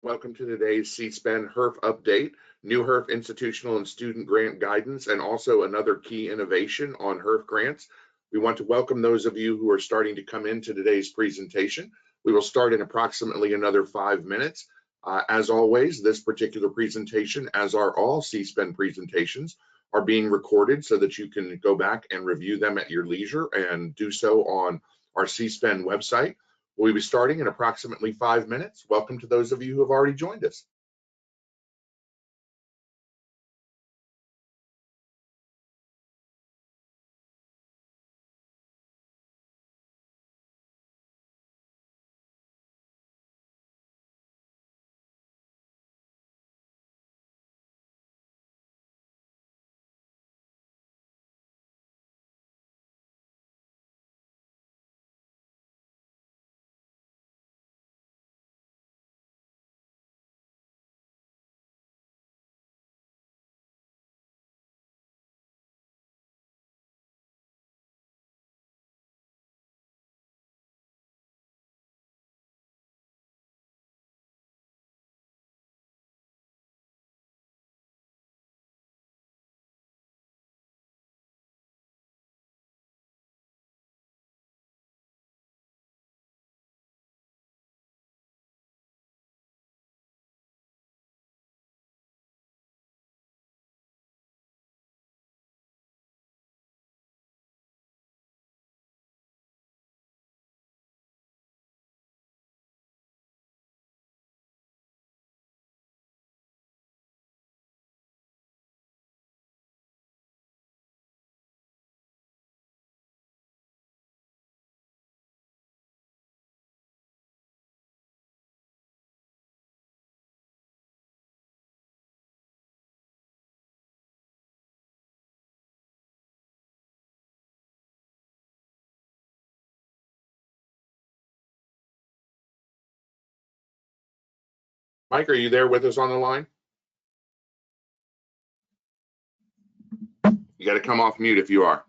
Welcome to today's CSPEN HEERF update, new HEERF institutional and student grant guidance, and also another key innovation on HEERF grants. We want to welcome those of you who are starting to come into today's presentation. We will start in approximately another 5 minutes. As always, this particular presentation, as are all CSPEN presentations, are being recorded so that you can go back and review them at your leisure and do so on our CSPEN website. We'll be starting in approximately 5 minutes. Welcome to those of you who have already joined us. Mike, are you there with us on the line? You got to come off mute if you are.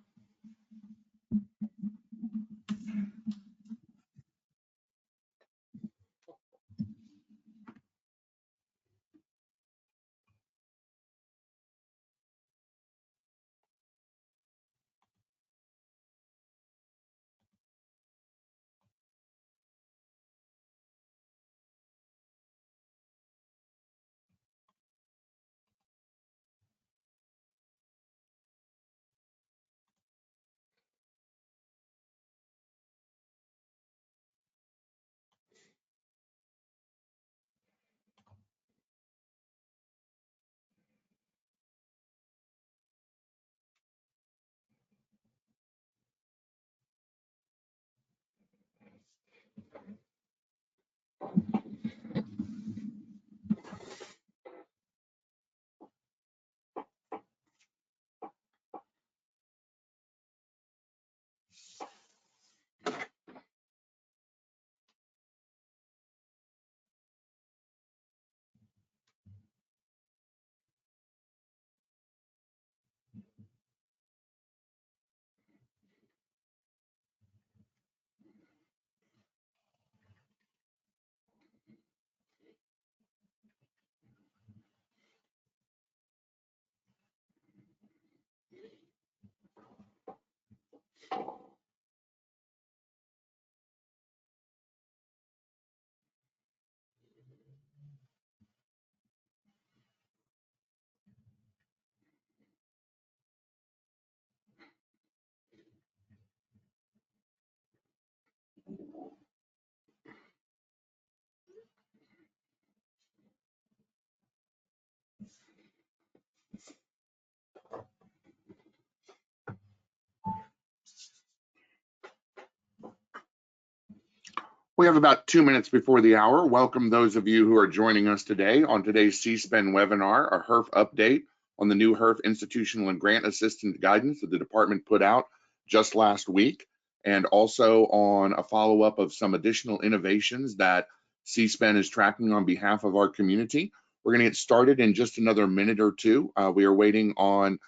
We have about 2 minutes before the hour. Welcome those of you who are joining us today on today's CSPEN webinar, a HEERF update on the new HEERF institutional and grant assistance guidance that the department put out just last week, and also on a follow-up of some additional innovations that CSPEN is tracking on behalf of our community. We're going to get started in just another minute or two. We are waiting on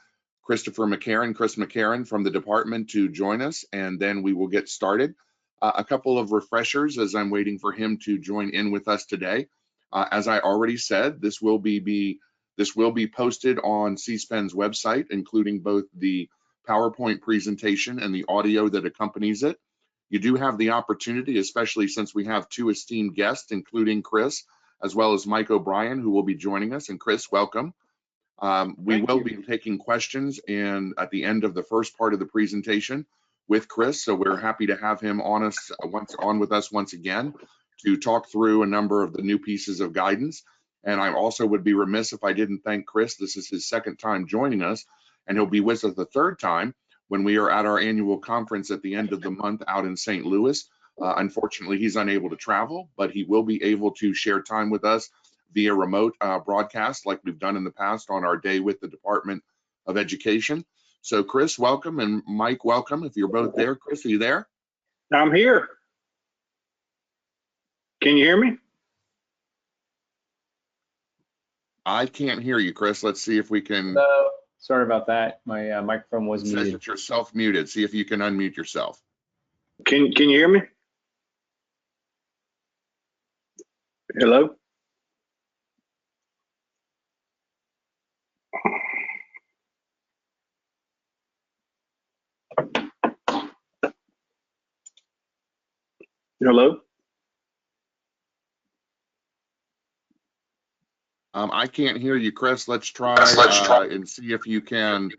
Chris McCarron from the department to join us, and then we will get started. A couple of refreshers as I'm waiting for him to join in with us today. As I already said, this will be posted on CSPEN's website, including both the PowerPoint presentation and the audio that accompanies it. You do have the opportunity, especially since we have two esteemed guests, including Chris, as well as Mike O'Brien, who will be joining us. And Chris, welcome. We will be taking questions at the end of the first part of the presentation with Chris. So we're happy to have him on with us once again to talk through a number of the new pieces of guidance. And I also would be remiss if I didn't thank Chris. This is his second time joining us, and he'll be with us the third time when we are at our annual conference at the end of the month out in St. Louis. Unfortunately, he's unable to travel, but he will be able to share time with us via remote broadcast like we've done in the past on our day with the Department of Education. So Chris, welcome, and Mike, welcome. If you're both there. Chris, are you there? I'm here. Can you hear me? I can't hear you, Chris. Let's see if we can. Hello. Sorry about that. My microphone was muted. It says that you're self-muted. See if you can unmute yourself. Can you hear me? Hello? Hello? I can't hear you, Chris. Let's try and see if you can.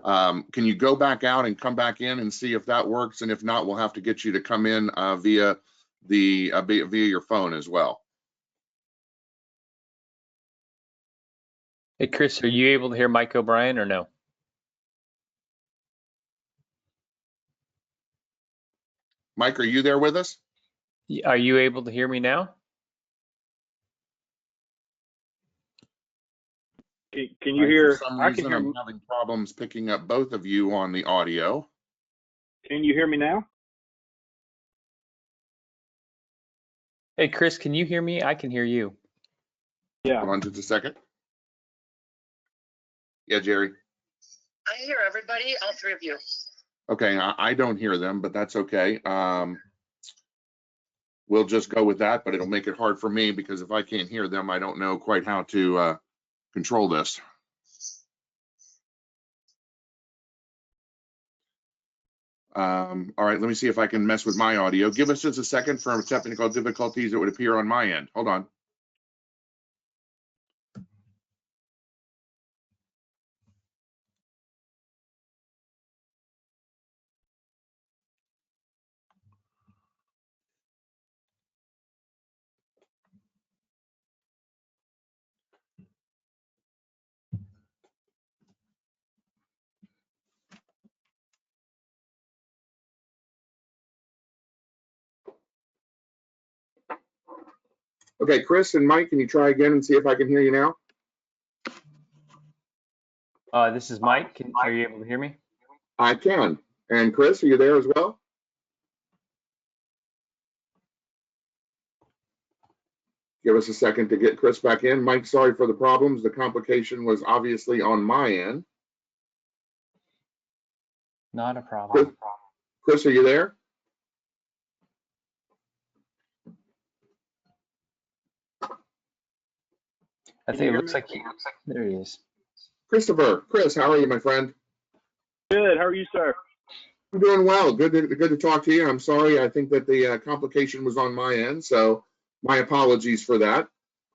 Can you go back out and come back in and see if that works? And if not, we'll have to get you to come in via your phone as well. Hey, Chris, are you able to hear Mike O'Brien or no? Mike, are you there with us? Are you able to hear me now? Can you hear? For some I reason, can hear. I'm having problems picking up both of you on the audio. Can you hear me now? Hey, Chris, can you hear me? I can hear you. Yeah. Hold on just a second. Yeah, Jerry. I hear everybody, all three of you. Okay, I don't hear them, but that's okay. We'll just go with that, but it'll make it hard for me because if I can't hear them, I don't know quite how to control this. All right, let me see if I can mess with my audio. Give us just a second for technical difficulties that would appear on my end. Hold on. Okay, Chris and Mike, can you try again and see if I can hear you now? This is Mike. Are you able to hear me? I can. And Chris, are you there as well? Give us a second to get Chris back in. Mike, sorry for the problems. The complication was obviously on my end. Not a problem. Chris, are you there? I think it looks like there he is. Christopher, Chris, how are you, my friend? Good. How are you, sir? I'm doing well. Good to talk to you. I'm sorry. I think that the complication was on my end, so my apologies for that.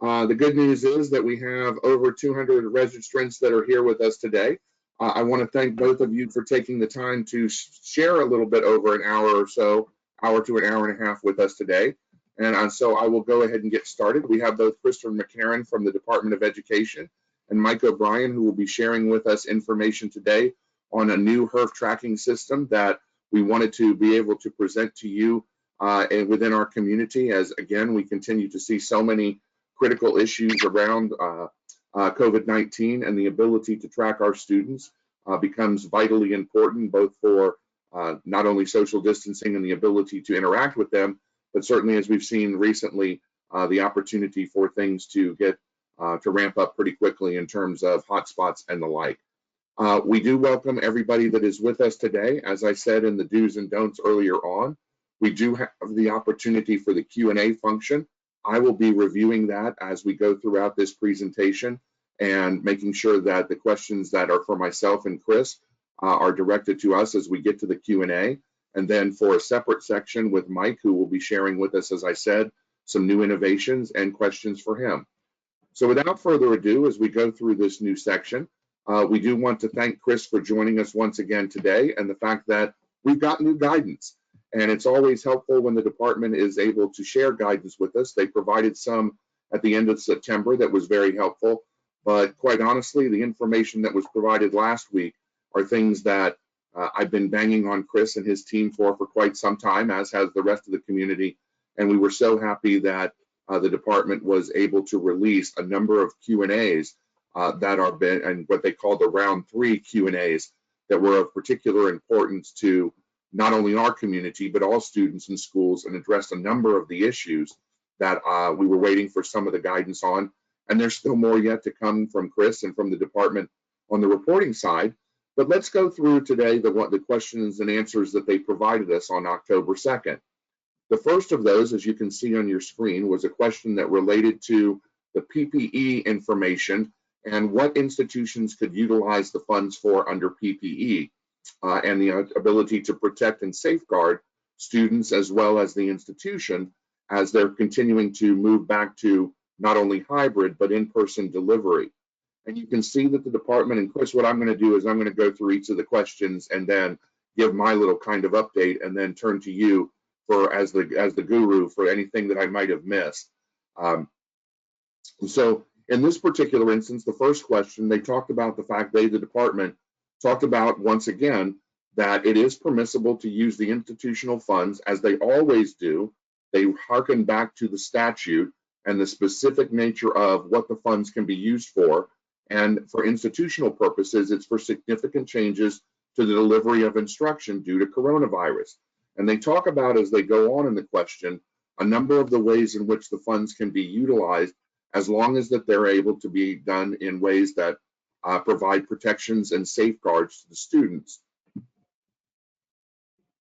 The good news is that we have over 200 registrants that are here with us today. I want to thank both of you for taking the time to share a little bit over an hour or so, hour to an hour and a half with us today. And so I will go ahead and get started. We have both Christopher McCarron from the Department of Education and Mike O'Brien, who will be sharing with us information today on a new HEERF tracking system that we wanted to be able to present to you and within our community, as again, we continue to see so many critical issues around COVID-19, and the ability to track our students becomes vitally important, both for not only social distancing and the ability to interact with them, but certainly, as we've seen recently, the opportunity for things to get to ramp up pretty quickly in terms of hotspots and the like. We do welcome everybody that is with us today. As I said in the do's and don'ts earlier on, we do have the opportunity for the Q&A function I will be reviewing that as we go throughout this presentation and making sure that the questions that are for myself and Chris are directed to us as we get to the Q&A. And then for a separate section with Mike, who will be sharing with us, as I said, some new innovations and questions for him. So without further ado, as we go through this new section, we do want to thank Chris for joining us once again today, and the fact that we've got new guidance. And it's always helpful when the department is able to share guidance with us. They provided some at the end of September that was very helpful. But quite honestly, the information that was provided last week are things that I've been banging on Chris and his team for quite some time, as has the rest of the community. And we were so happy that the department was able to release a number of Q&As that are been, and what they call the round 3 Q&As that were of particular importance to not only our community, but all students in schools, and addressed a number of the issues that we were waiting for some of the guidance on. And there's still more yet to come from Chris and from the department on the reporting side. But let's go through today the questions and answers that they provided us on October 2nd. The first of those, as you can see on your screen, was a question that related to the PPE information and what institutions could utilize the funds for under PPE and the ability to protect and safeguard students as well as the institution as they're continuing to move back to not only hybrid, but in-person delivery. And you can see that the department, and Chris, what I'm going to do is I'm going to go through each of the questions and then give my little kind of update, and then turn to you for as the guru for anything that I might have missed. So in this particular instance, the first question, they talked about the fact the department talked about once again that it is permissible to use the institutional funds as they always do. They hearken back to the statute and the specific nature of what the funds can be used for. And for institutional purposes, it's for significant changes to the delivery of instruction due to coronavirus. And they talk about, as they go on in the question, a number of the ways in which the funds can be utilized, as long as that they're able to be done in ways that provide protections and safeguards to the students.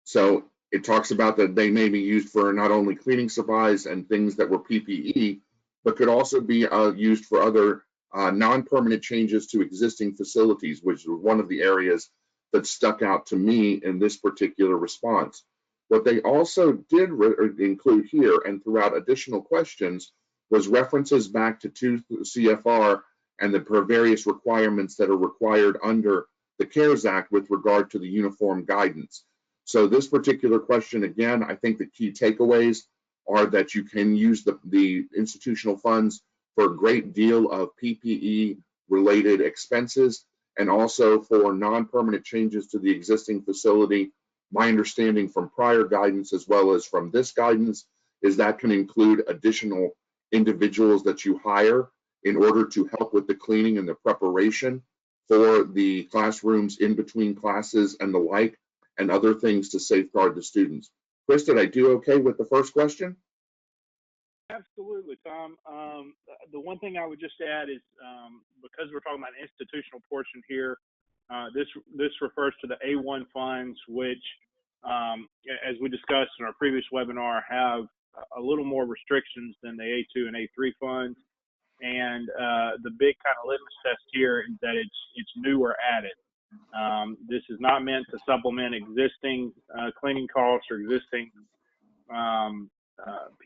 So it talks about that they may be used for not only cleaning supplies and things that were PPE, but could also be used for other non-permanent changes to existing facilities, which was one of the areas that stuck out to me in this particular response. What they also did include here and throughout additional questions was references back to 2 CFR and the various requirements that are required under the CARES Act with regard to the uniform guidance. So this particular question, again, I think the key takeaways are that you can use the institutional funds for a great deal of PPE related expenses, and also for non-permanent changes to the existing facility. My understanding from prior guidance as well as from this guidance is that can include additional individuals that you hire in order to help with the cleaning and the preparation for the classrooms in between classes and the like, and other things to safeguard the students. Chris, did I do okay with the first question? Absolutely, Tom. The one thing I would just add is because we're talking about an institutional portion here, this refers to the A1 funds, which, as we discussed in our previous webinar, have a little more restrictions than the A2 and A3 funds. And the big kind of litmus test here is that it's new or added. This is not meant to supplement existing cleaning costs or existing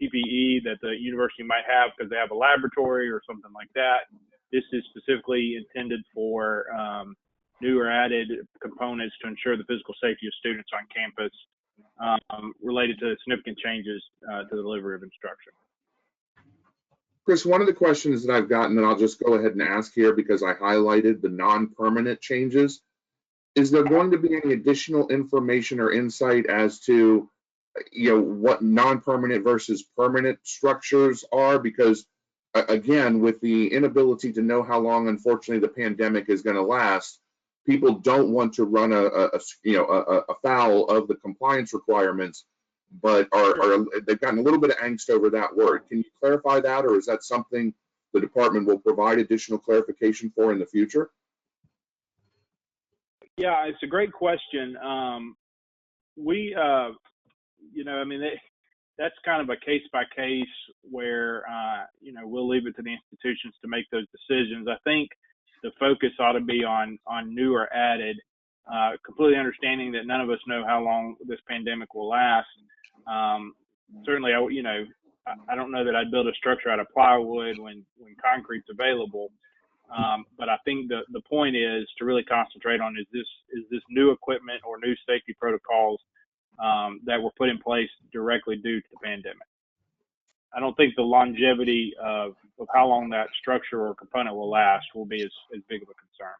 PPE that the university might have because they have a laboratory or something like that. This is specifically intended for new or added components to ensure the physical safety of students on campus related to significant changes to the delivery of instruction. Chris, one of the questions that I've gotten, and I'll just go ahead and ask here because I highlighted the non-permanent changes, is there going to be any additional information or insight as to what non-permanent versus permanent structures are? Because again, with the inability to know how long, unfortunately, the pandemic is going to last, people don't want to run afoul of the compliance requirements, but they've gotten a little bit of angst over that word. Can you clarify that, or is that something the department will provide additional clarification for in the future? Yeah, it's a great question. that's kind of a case by case where, we'll leave it to the institutions to make those decisions. I think the focus ought to be on new or added, completely understanding that none of us know how long this pandemic will last. Certainly, I don't know that I'd build a structure out of plywood when concrete's available. But I think the point is to really concentrate on is this new equipment or new safety protocols that were put in place directly due to the pandemic. I don't think the longevity of how long that structure or component will last will be as big of a concern.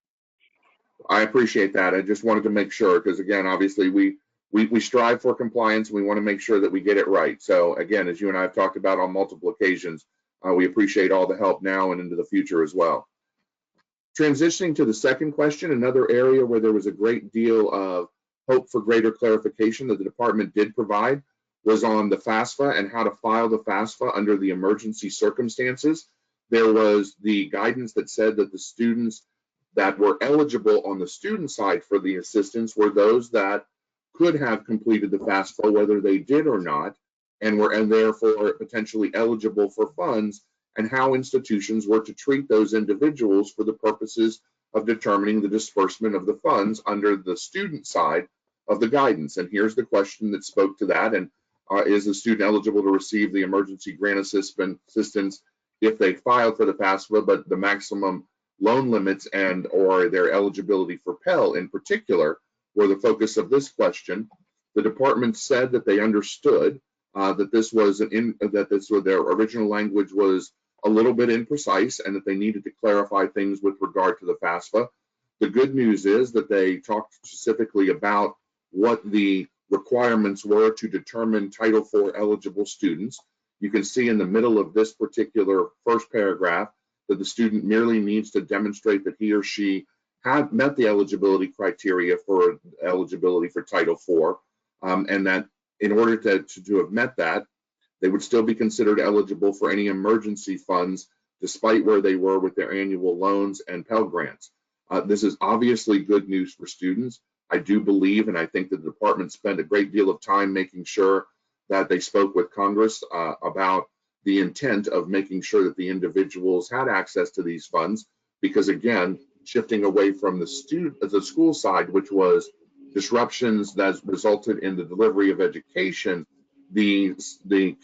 I appreciate that. I just wanted to make sure, because again, obviously we strive for compliance. We want to make sure that we get it right. So again, as you and I have talked about on multiple occasions, we appreciate all the help now and into the future as well. Transitioning to the second question, another area where there was a great deal of hope for greater clarification that the department did provide was on the FAFSA and how to file the FAFSA under the emergency circumstances. There was the guidance that said that the students that were eligible on the student side for the assistance were those that could have completed the FAFSA, whether they did or not, and therefore potentially eligible for funds, and how institutions were to treat those individuals for the purposes of determining the disbursement of the funds under the student side of the guidance. And here's the question that spoke to that. And is the student eligible to receive the emergency grant assistance if they filed for the FAFSA, but the maximum loan limits and or their eligibility for Pell in particular were the focus of this question. The department said that they understood that this was their original language was a little bit imprecise and that they needed to clarify things with regard to the FAFSA. The good news is that they talked specifically about what the requirements were to determine Title IV eligible students. You can see in the middle of this particular first paragraph that the student merely needs to demonstrate that he or she had met the eligibility criteria for eligibility for Title IV, and that in order to have met that, they would still be considered eligible for any emergency funds despite where they were with their annual loans and Pell Grants. This is obviously good news for students. I do believe, and I think the department spent a great deal of time making sure that they spoke with Congress about the intent of making sure that the individuals had access to these funds, because again, shifting away from the school side, which was disruptions that resulted in the delivery of education, the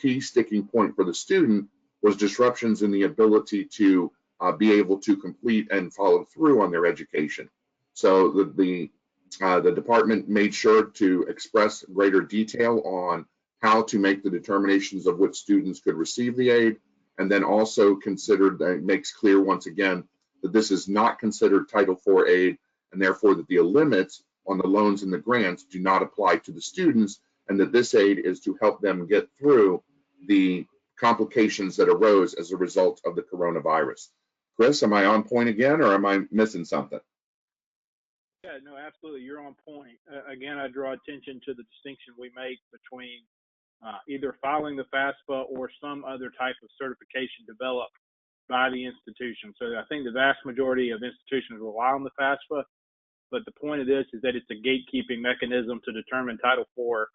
key sticking point for the student was disruptions in the ability to be able to complete and follow through on their education. So the department made sure to express greater detail on how to make the determinations of which students could receive the aid, and then also considered, makes clear once again that this is not considered Title IV aid, and therefore that the limits on the loans and the grants do not apply to the students, and that this aid is to help them get through the complications that arose as a result of the coronavirus. Chris, am I on point again, or am I missing something? Yeah, no, absolutely. You're on point. Again, I draw attention to the distinction we make between either filing the FAFSA or some other type of certification developed by the institution. So I think the vast majority of institutions rely on the FAFSA, but the point of this is that it's a gatekeeping mechanism to determine Title IV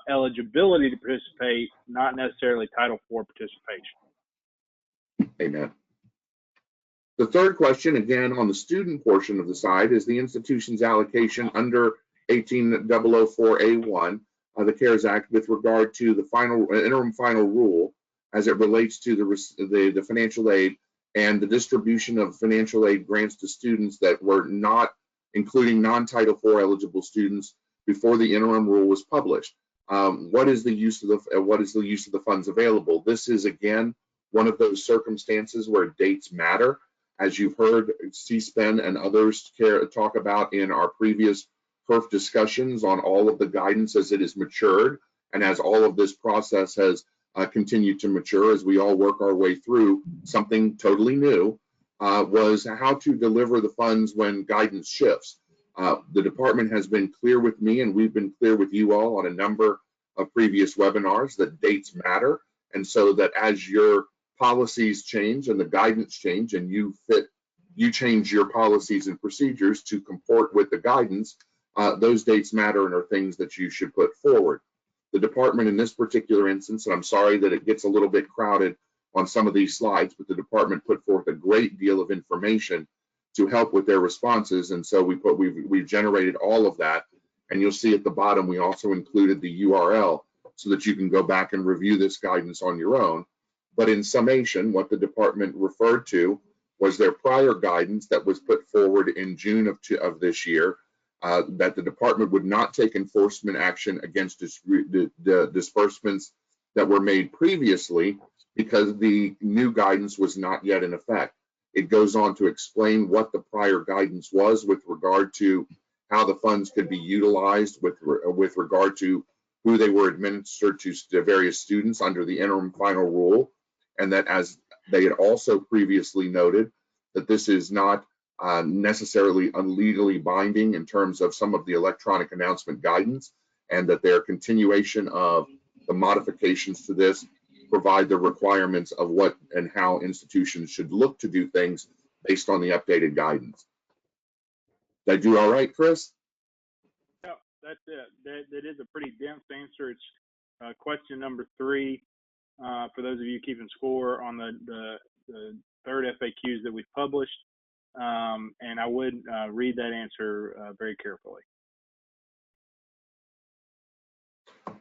eligibility to participate, not necessarily Title IV participation. Amen. The third question, again, on the student portion of the side, is the institution's allocation under 18004A1 of the CARES Act with regard to the interim final rule as it relates to the financial aid and the distribution of financial aid grants to students that were not, including non-Title IV eligible students, before the interim rule was published. What is the use of the funds available? This is again one of those circumstances where dates matter. As you've heard CSPEN and others talk about in our previous HEERF discussions on all of the guidance as it has matured, and as all of this process has continued to mature, as we all work our way through something totally new, was how to deliver the funds when guidance shifts. The department has been clear with me, and we've been clear with you all on a number of previous webinars, that dates matter, and so that as your policies change and the guidance change, and you change your policies and procedures to comport with the guidance, those dates matter and are things that you should put forward. The department in this particular instance, and I'm sorry that it gets a little bit crowded on some of these slides, but the department put forth a great deal of information to help with their responses. And so we've generated all of that. And you'll see at the bottom, we also included the URL so that you can go back and review this guidance on your own. But in summation, what the department referred to was their prior guidance that was put forward in June of this year, that the department would not take enforcement action against the disbursements that were made previously because the new guidance was not yet in effect. It goes on to explain what the prior guidance was with regard to how the funds could be utilized with regard to who they were administered to various students under the interim final rule, and that as they had also previously noted, that this is not necessarily unlegally binding in terms of some of the electronic announcement guidance, and that their continuation of the modifications to this provide the requirements of what and how institutions should look to do things based on the updated guidance. Did I do all right, Chris? Yeah, that's it. That is a pretty dense answer. It's question number 3 for those of you keeping score on the third FAQs that we've published. And I would read that answer very carefully.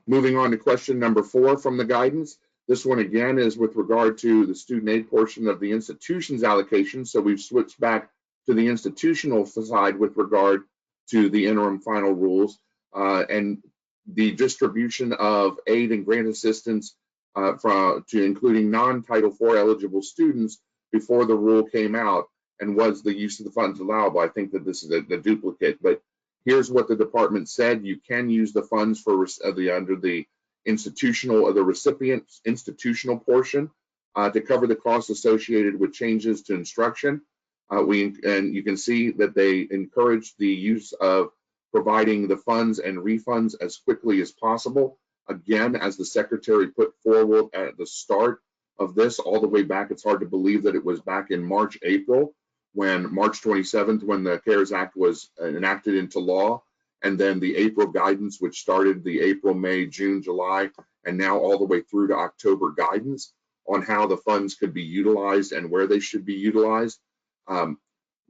Moving on to question number 4 from the guidance. This one again is with regard to the student aid portion of the institution's allocation. So we've switched back to the institutional side with regard to the interim final rules and the distribution of aid and grant assistance to including non-Title IV eligible students before the rule came out, and was the use of the funds allowable. I think that this is a duplicate, but here's what the department said. You can use the funds for under the institutional or the recipient's institutional portion to cover the costs associated with changes to instruction. And you can see that they encourage the use of providing the funds and refunds as quickly as possible. Again, as the secretary put forward at the start of this, all the way back, it's hard to believe that it was back in March, April, when March 27th, when the CARES Act was enacted into law, and then the April guidance, which started the April, May, June, July, and now all the way through to October guidance on how the funds could be utilized and where they should be utilized.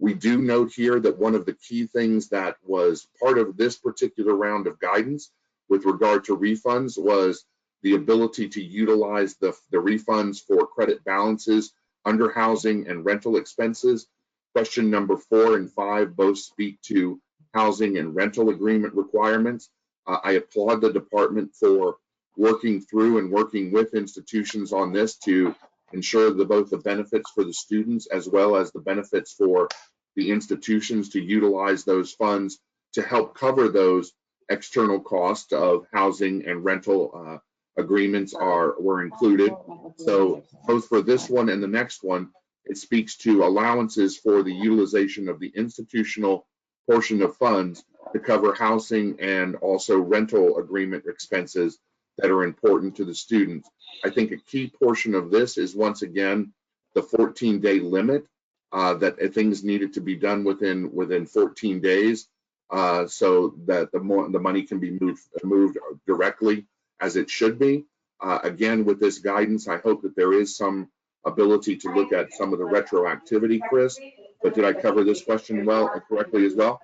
We do note here that one of the key things that was part of this particular round of guidance with regard to refunds was the ability to utilize the refunds for credit balances under housing and rental expenses. Question number 4 and 5 both speak to housing and rental agreement requirements. I applaud the department for working through and working with institutions on this to ensure that both the benefits for the students as well as the benefits for the institutions to utilize those funds to help cover those external costs of housing and rental agreements were included. So both for this one and the next one, it speaks to allowances for the utilization of the institutional portion of funds to cover housing and also rental agreement expenses that are important to the students. I think a key portion of this is, once again, the 14-day limit, that things needed to be done within 14 days so that the money can be moved directly as it should be. Again, with this guidance, I hope that there is some ability to look at some of the retroactivity, Chris, but did I cover this question correctly as well?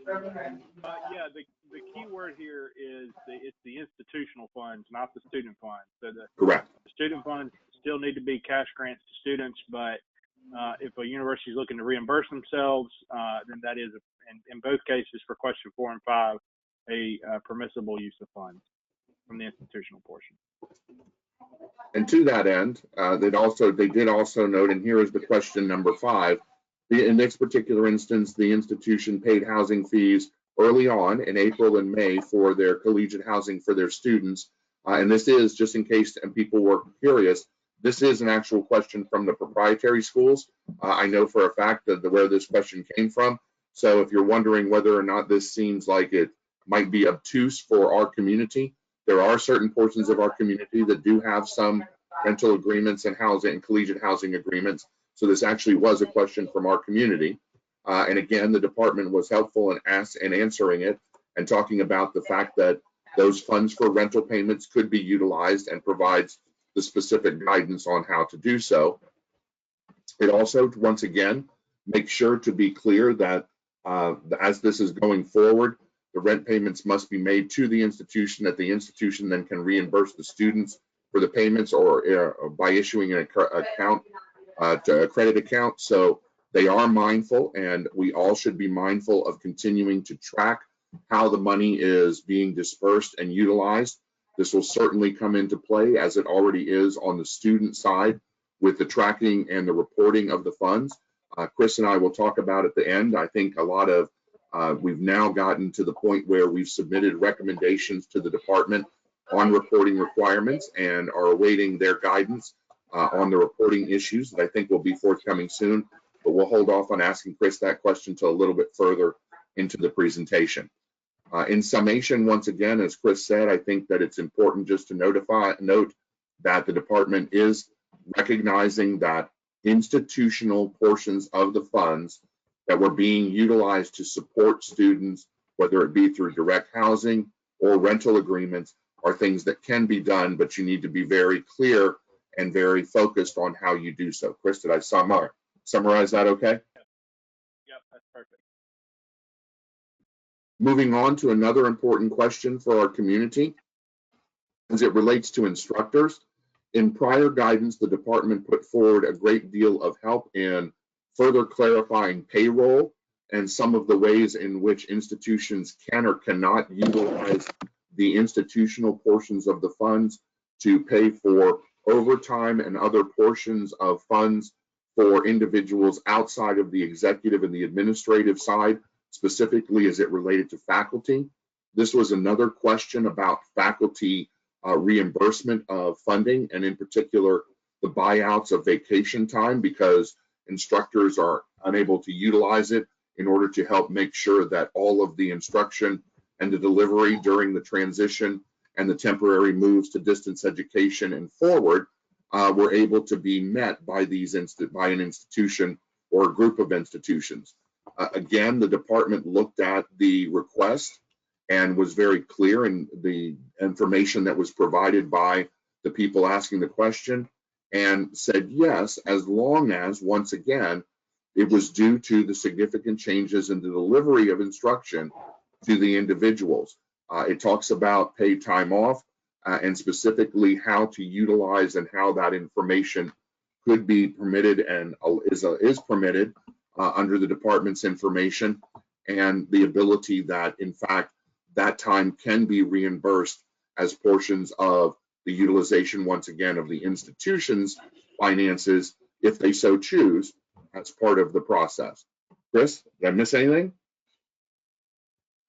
Yeah, the key word here is it's the institutional funds, not the student funds. So Correct. The student funds still need to be cash grants to students, but if a university is looking to reimburse themselves, then that is, in both cases for question 4 and 5, a permissible use of funds from the institutional portion. And to that end, they did also note, and here is the question number 5, in this particular instance, the institution paid housing fees early on in April and May for their collegiate housing for their students. And this is, just in case and people were curious, this is an actual question from the proprietary schools. I know for a fact that where this question came from. So if you're wondering whether or not this seems like it might be obtuse for our community, there are certain portions of our community that do have some rental agreements and housing and collegiate housing agreements. So this actually was a question from our community. And again, the department was helpful in answering it and talking about the fact that those funds for rental payments could be utilized and provides the specific guidance on how to do so. It also, once again, makes sure to be clear that as this is going forward, the rent payments must be made to the institution, that the institution then can reimburse the students for the payments or by issuing an account to a credit account. So they are mindful, and we all should be mindful of continuing to track how the money is being dispersed and utilized. This will certainly come into play, as it already is on the student side, with the tracking and the reporting of the funds. Chris and I will talk about at the end. I think a lot of, we've now gotten to the point where we've submitted recommendations to the department on reporting requirements and are awaiting their guidance on the reporting issues that I think will be forthcoming soon. But we'll hold off on asking Chris that question until a little bit further into the presentation. In summation, once again, as Chris said, I think that it's important just to note that the department is recognizing that institutional portions of the funds that were being utilized to support students, whether it be through direct housing or rental agreements, are things that can be done, but you need to be very clear and very focused on how you do so. Chris, did I summarize that okay? Yep, that's perfect. Moving on to another important question for our community as it relates to instructors. In prior guidance, the department put forward a great deal of help in further clarifying payroll and some of the ways in which institutions can or cannot utilize the institutional portions of the funds to pay for overtime and other portions of funds for individuals outside of the executive and the administrative side, specifically as it related to faculty. This was another question about faculty reimbursement of funding, and in particular, the buyouts of vacation time, because instructors are unable to utilize it in order to help make sure that all of the instruction and the delivery during the transition and the temporary moves to distance education and forward were able to be met by by an institution or a group of institutions. Again, the department looked at the request and was very clear in the information that was provided by the people asking the question, and said yes, as long as, once again, it was due to the significant changes in the delivery of instruction to the individuals. It talks about paid time off and specifically how to utilize and how that information could be permitted and is permitted under the department's information, and the ability that, in fact, that time can be reimbursed as portions of the utilization, once again, of the institution's finances, if they so choose, as part of the process. Chris, did I miss anything?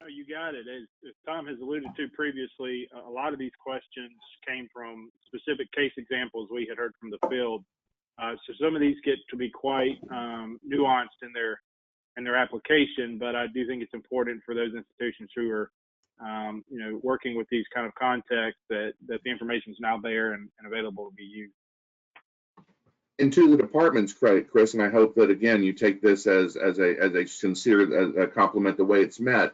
No, you got it. As Tom has alluded to previously, a lot of these questions came from specific case examples we had heard from the field. So some of these get to be quite nuanced in their application, but I do think it's important for those institutions who are working with these kind of contexts that the information is now there and available to be used. And to the department's credit, Chris, and I hope that again you take this as a sincere compliment the way it's met.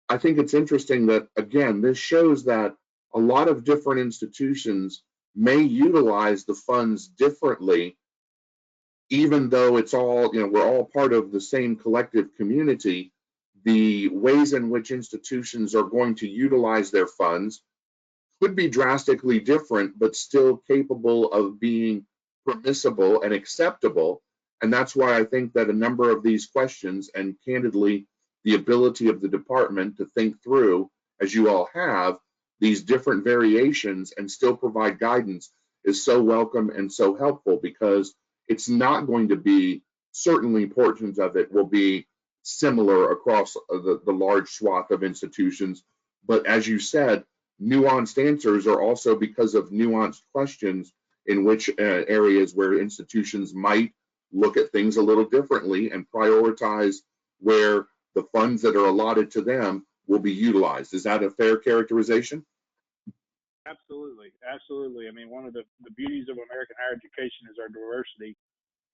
I think it's interesting that again this shows that a lot of different institutions may utilize the funds differently, even though it's all, we're all part of the same collective community. The ways in which institutions are going to utilize their funds could be drastically different, but still capable of being permissible and acceptable. And that's why I think that a number of these questions, and candidly, the ability of the department to think through, as you all have, these different variations and still provide guidance is so welcome and so helpful, because it's not going to be, certainly portions of it will be similar across the large swath of institutions. But as you said, nuanced answers are also because of nuanced questions in which areas where institutions might look at things a little differently and prioritize where the funds that are allotted to them will be utilized. Is that a fair characterization? Absolutely, absolutely. I mean, one of the beauties of American higher education is our diversity.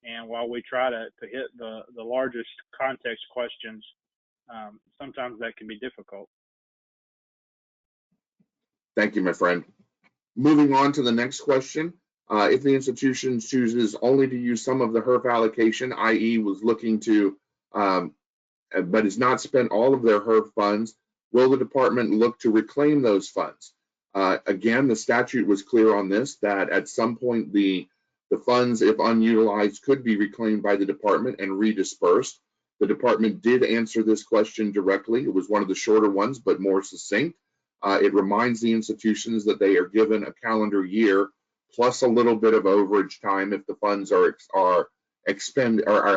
And while we try to hit the largest context questions, sometimes that can be difficult. Thank you, my friend. Moving on to the next question. If the institution chooses only to use some of the HEERF allocation, i.e. was looking to, but has not spent all of their HEERF funds, will the department look to reclaim those funds? Again, the statute was clear on this, that at some point the funds, if unutilized, could be reclaimed by the department and redispersed. The department did answer this question directly. It was one of the shorter ones, but more succinct. It reminds the institutions that they are given a calendar year plus a little bit of overage time if the funds are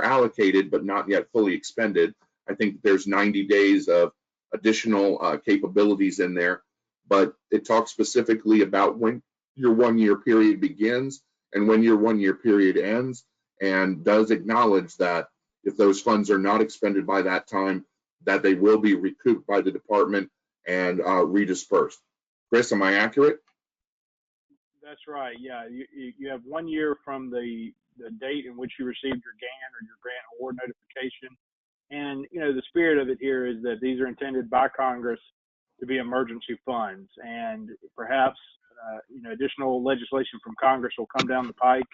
allocated but not yet fully expended. I think there's 90 days of additional capabilities in there, but it talks specifically about when your 1 year period begins and when your 1 year period ends, and does acknowledge that if those funds are not expended by that time, that they will be recouped by the department and redispersed. Chris, am I accurate? That's right. Yeah, you have 1 year from the date in which you received your GAN or your grant award notification. And, you know, the spirit of it here is that these are intended by Congress to be emergency funds. And perhaps, you know, additional legislation from Congress will come down the pike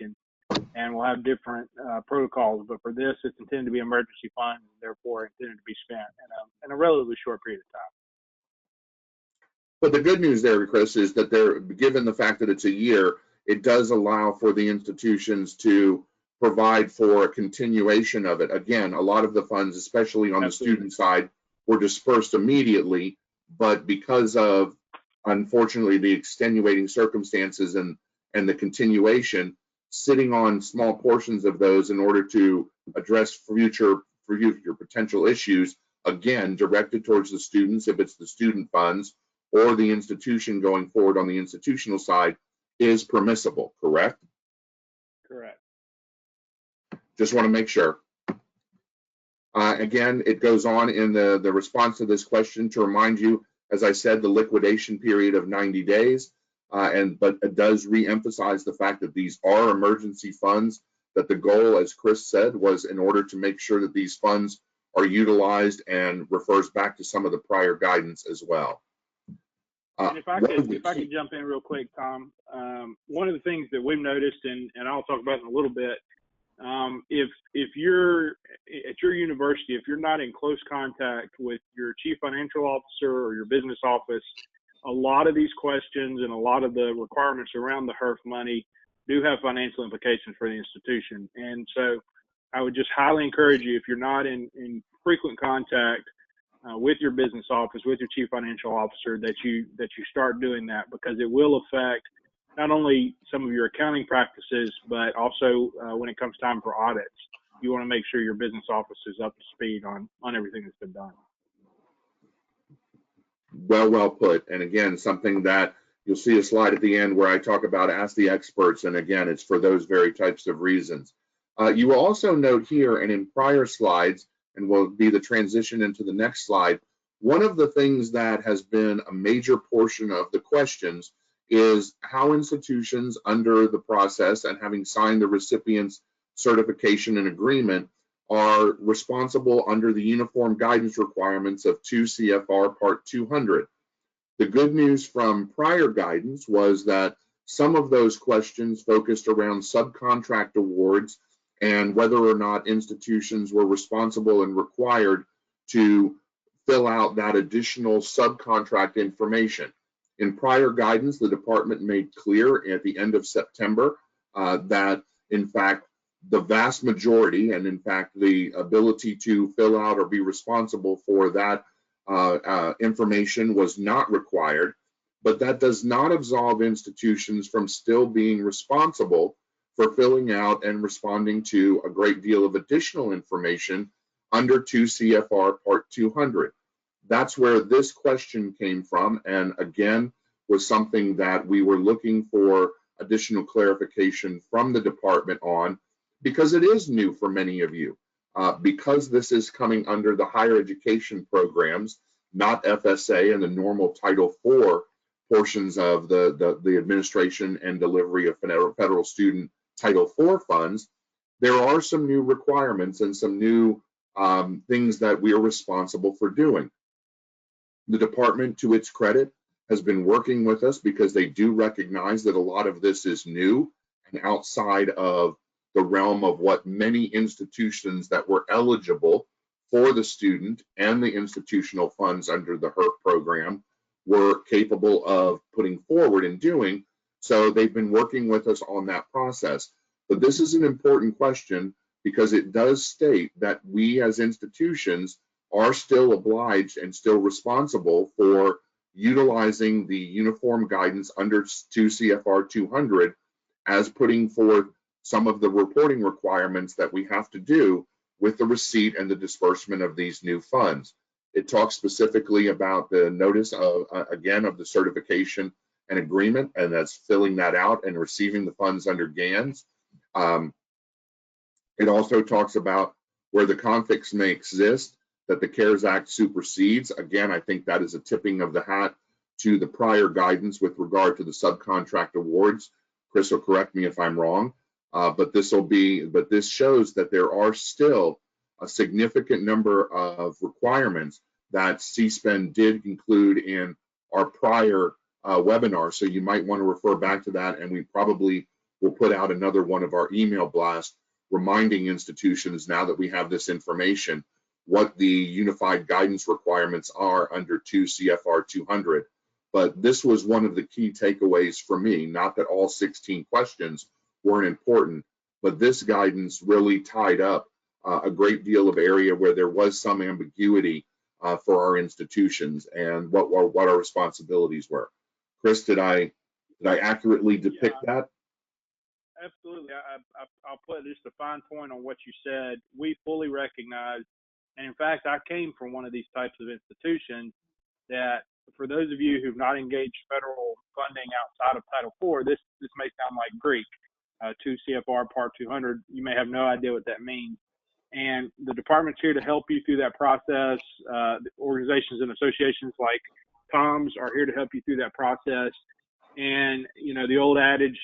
and we'll have different protocols. But for this, it's intended to be emergency funds, and therefore intended to be spent in a relatively short period of time. But the good news there, Chris, is that given the fact that it's a year, it does allow for the institutions to provide for a continuation of it. Again, a lot of the funds, especially on the student side, were dispersed immediately, but because of, unfortunately, the extenuating circumstances and the continuation, sitting on small portions of those in order to address future potential issues, again, directed towards the students if it's the student funds, or the institution going forward on the institutional side, is permissible, correct? Correct. Just want to make sure. Again, it goes on in the response to this question to remind you, as I said, the liquidation period of 90 days, but it does re-emphasize the fact that these are emergency funds, that the goal, as Chris said, was in order to make sure that these funds are utilized, and refers back to some of the prior guidance as well. And if I could jump in real quick, Tom, one of the things that we've noticed, and I'll talk about in a little bit, if you're at your university, if you're not in close contact with your chief financial officer or your business office, a lot of these questions and a lot of the requirements around the HEERF money do have financial implications for the institution. And so I would just highly encourage you, if you're not in frequent contact with your business office, with your chief financial officer, that you start doing that, because it will affect not only some of your accounting practices, but also when it comes time for audits, you want to make sure your business office is up to speed on everything that's been done. Well put. And again, something that you'll see a slide at the end where I talk about ask the experts. And again, it's for those very types of reasons. You will also note here, and in prior slides, and will be the transition into the next slide, one of the things that has been a major portion of the questions is how institutions under the process and having signed the recipient's certification and agreement are responsible under the uniform guidance requirements of 2 CFR Part 200. The good news from prior guidance was that some of those questions focused around subcontract awards and whether or not institutions were responsible and required to fill out that additional subcontract information. In prior guidance, the department made clear at the end of September that, in fact, the vast majority, and in fact, the ability to fill out or be responsible for that information was not required, but that does not absolve institutions from still being responsible for filling out and responding to a great deal of additional information under 2 CFR Part 200. That's where this question came from, and again, was something that we were looking for additional clarification from the department on, because it is new for many of you. Because this is coming under the higher education programs, not FSA and the normal Title IV portions of the administration and delivery of federal student Title IV funds, there are some new requirements and some new things that we are responsible for doing. The department, to its credit, has been working with us because they do recognize that a lot of this is new and outside of the realm of what many institutions that were eligible for the student and the institutional funds under the HEERF program were capable of putting forward and doing. So they've been working with us on that process. But this is an important question because it does state that we as institutions are still obliged and still responsible for utilizing the uniform guidance under 2 CFR 200 as putting forth some of the reporting requirements that we have to do with the receipt and the disbursement of these new funds. It talks specifically about the notice of, again, of the certification and agreement, and that's filling that out and receiving the funds under GANs. It also talks about where the conflicts may exist, that the CARES Act supersedes. Again, I think that is a tipping of the hat to the prior guidance with regard to the subcontract awards. Chris will correct me if I'm wrong, but this shows that there are still a significant number of requirements that CSPEN did include in our prior webinar. So you might want to refer back to that, and we probably will put out another one of our email blasts reminding institutions, now that we have this information, what the unified guidance requirements are under 2 CFR 200. But this was one of the key takeaways for me, not that all 16 questions weren't important, but this guidance really tied up a great deal of area where there was some ambiguity for our institutions and what our responsibilities were. Chris, did I accurately depict that? Absolutely. I'll put just a fine point on what you said. We fully recognize, and in fact, I came from one of these types of institutions that, for those of you who've not engaged federal funding outside of Title IV, this may sound like Greek. 2 CFR Part 200, you may have no idea what that means. And the department's here to help you through that process. Organizations and associations like Tom's are here to help you through that process. And, you know, the old adage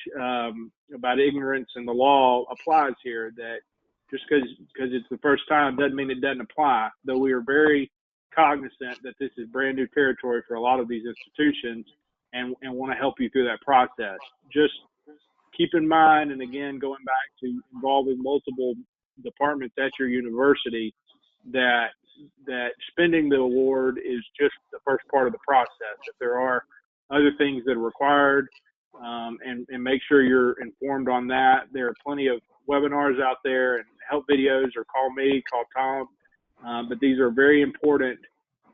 about ignorance and the law applies here, that just because it's the first time doesn't mean it doesn't apply, though we are very cognizant that this is brand new territory for a lot of these institutions and want to help you through that process. Just keep in mind, and again, going back to involving multiple departments at your university, that spending the award is just the first part of the process. If there are other things that are required, and make sure you're informed on that. There are plenty of webinars out there and help videos, or call me, call Tom. But these are very important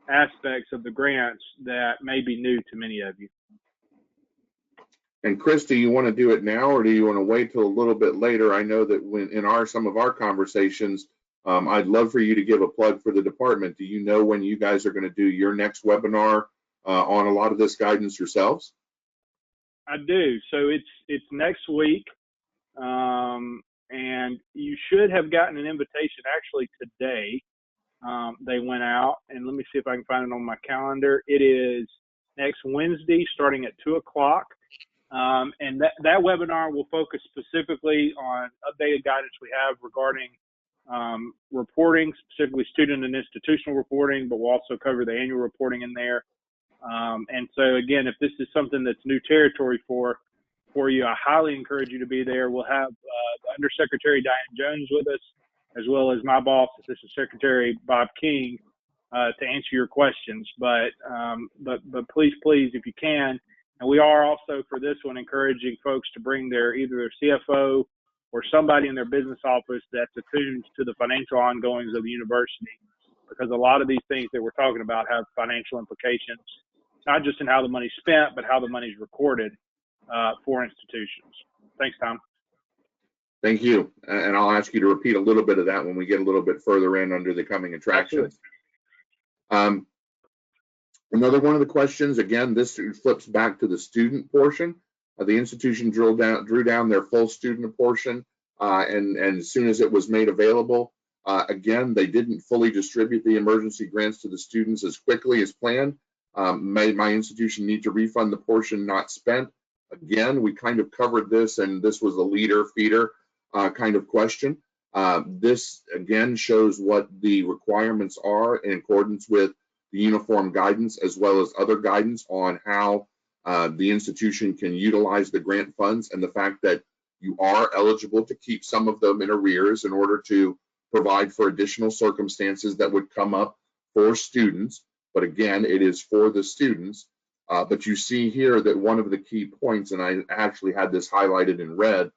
aspects of the grants that may be new to many of you. And Chris, do you want to do it now, or do you want to wait till a little bit later? I know that when in some of our conversations, I'd love for you to give a plug for the department. Do you know when you guys are going to do your next webinar on a lot of this guidance yourselves? I do. So it's next week, and you should have gotten an invitation actually today. They went out, and let me see if I can find it on my calendar. It is next Wednesday, starting at 2 o'clock. And that webinar will focus specifically on updated guidance we have regarding reporting, specifically student and institutional reporting, but we'll also cover the annual reporting in there. And so again, if this is something that's new territory for you, I highly encourage you to be there. We'll have Undersecretary Diane Jones with us, as well as my boss, Assistant Secretary Bob King, to answer your questions. But please, if you can. And we are also, for this one, encouraging folks to bring either their CFO or somebody in their business office that's attuned to the financial ongoings of the university, because a lot of these things that we're talking about have financial implications, not just in how the money's spent, but how the money's recorded for institutions. Thanks, Tom. Thank you. And I'll ask you to repeat a little bit of that when we get a little bit further in under the coming attractions. Another one of the questions, again, this flips back to the student portion. The institution drew down their full student portion, and as soon as it was made available, again, they didn't fully distribute the emergency grants to the students as quickly as planned. My institution need to refund the portion not spent. Again, we kind of covered this, and this was a leader feeder kind of question. This again shows what the requirements are in accordance with the uniform guidance as well as other guidance on how the institution can utilize the grant funds, and the fact that you are eligible to keep some of them in arrears in order to provide for additional circumstances that would come up for students. But again, it is for the students. But you see here that one of the key points, and I actually had this highlighted in red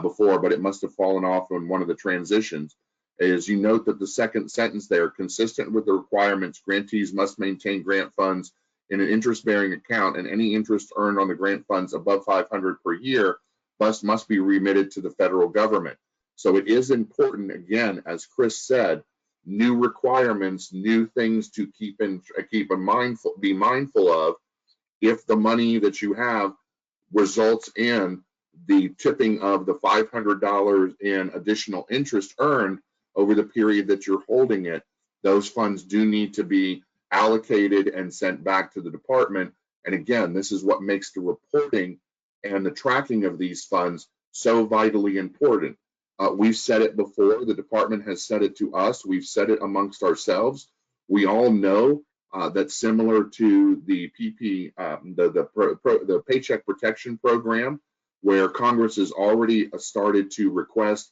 before, but it must have fallen off on one of the transitions, is you note that the second sentence there, consistent with the requirements, grantees must maintain grant funds in an interest-bearing account, and any interest earned on the grant funds above $500 per year must be remitted to the federal government. So it is important, again, as Chris said, new requirements, new things to be mindful of if the money that you have results in the tipping of the $500 in additional interest earned over the period that you're holding it. Those funds do need to be allocated and sent back to the department. And again, this is what makes the reporting and the tracking of these funds so vitally important. We've said it before, the department has said it to us, we've said it amongst ourselves. We all know that similar to the the Paycheck Protection Program, where Congress has already started to request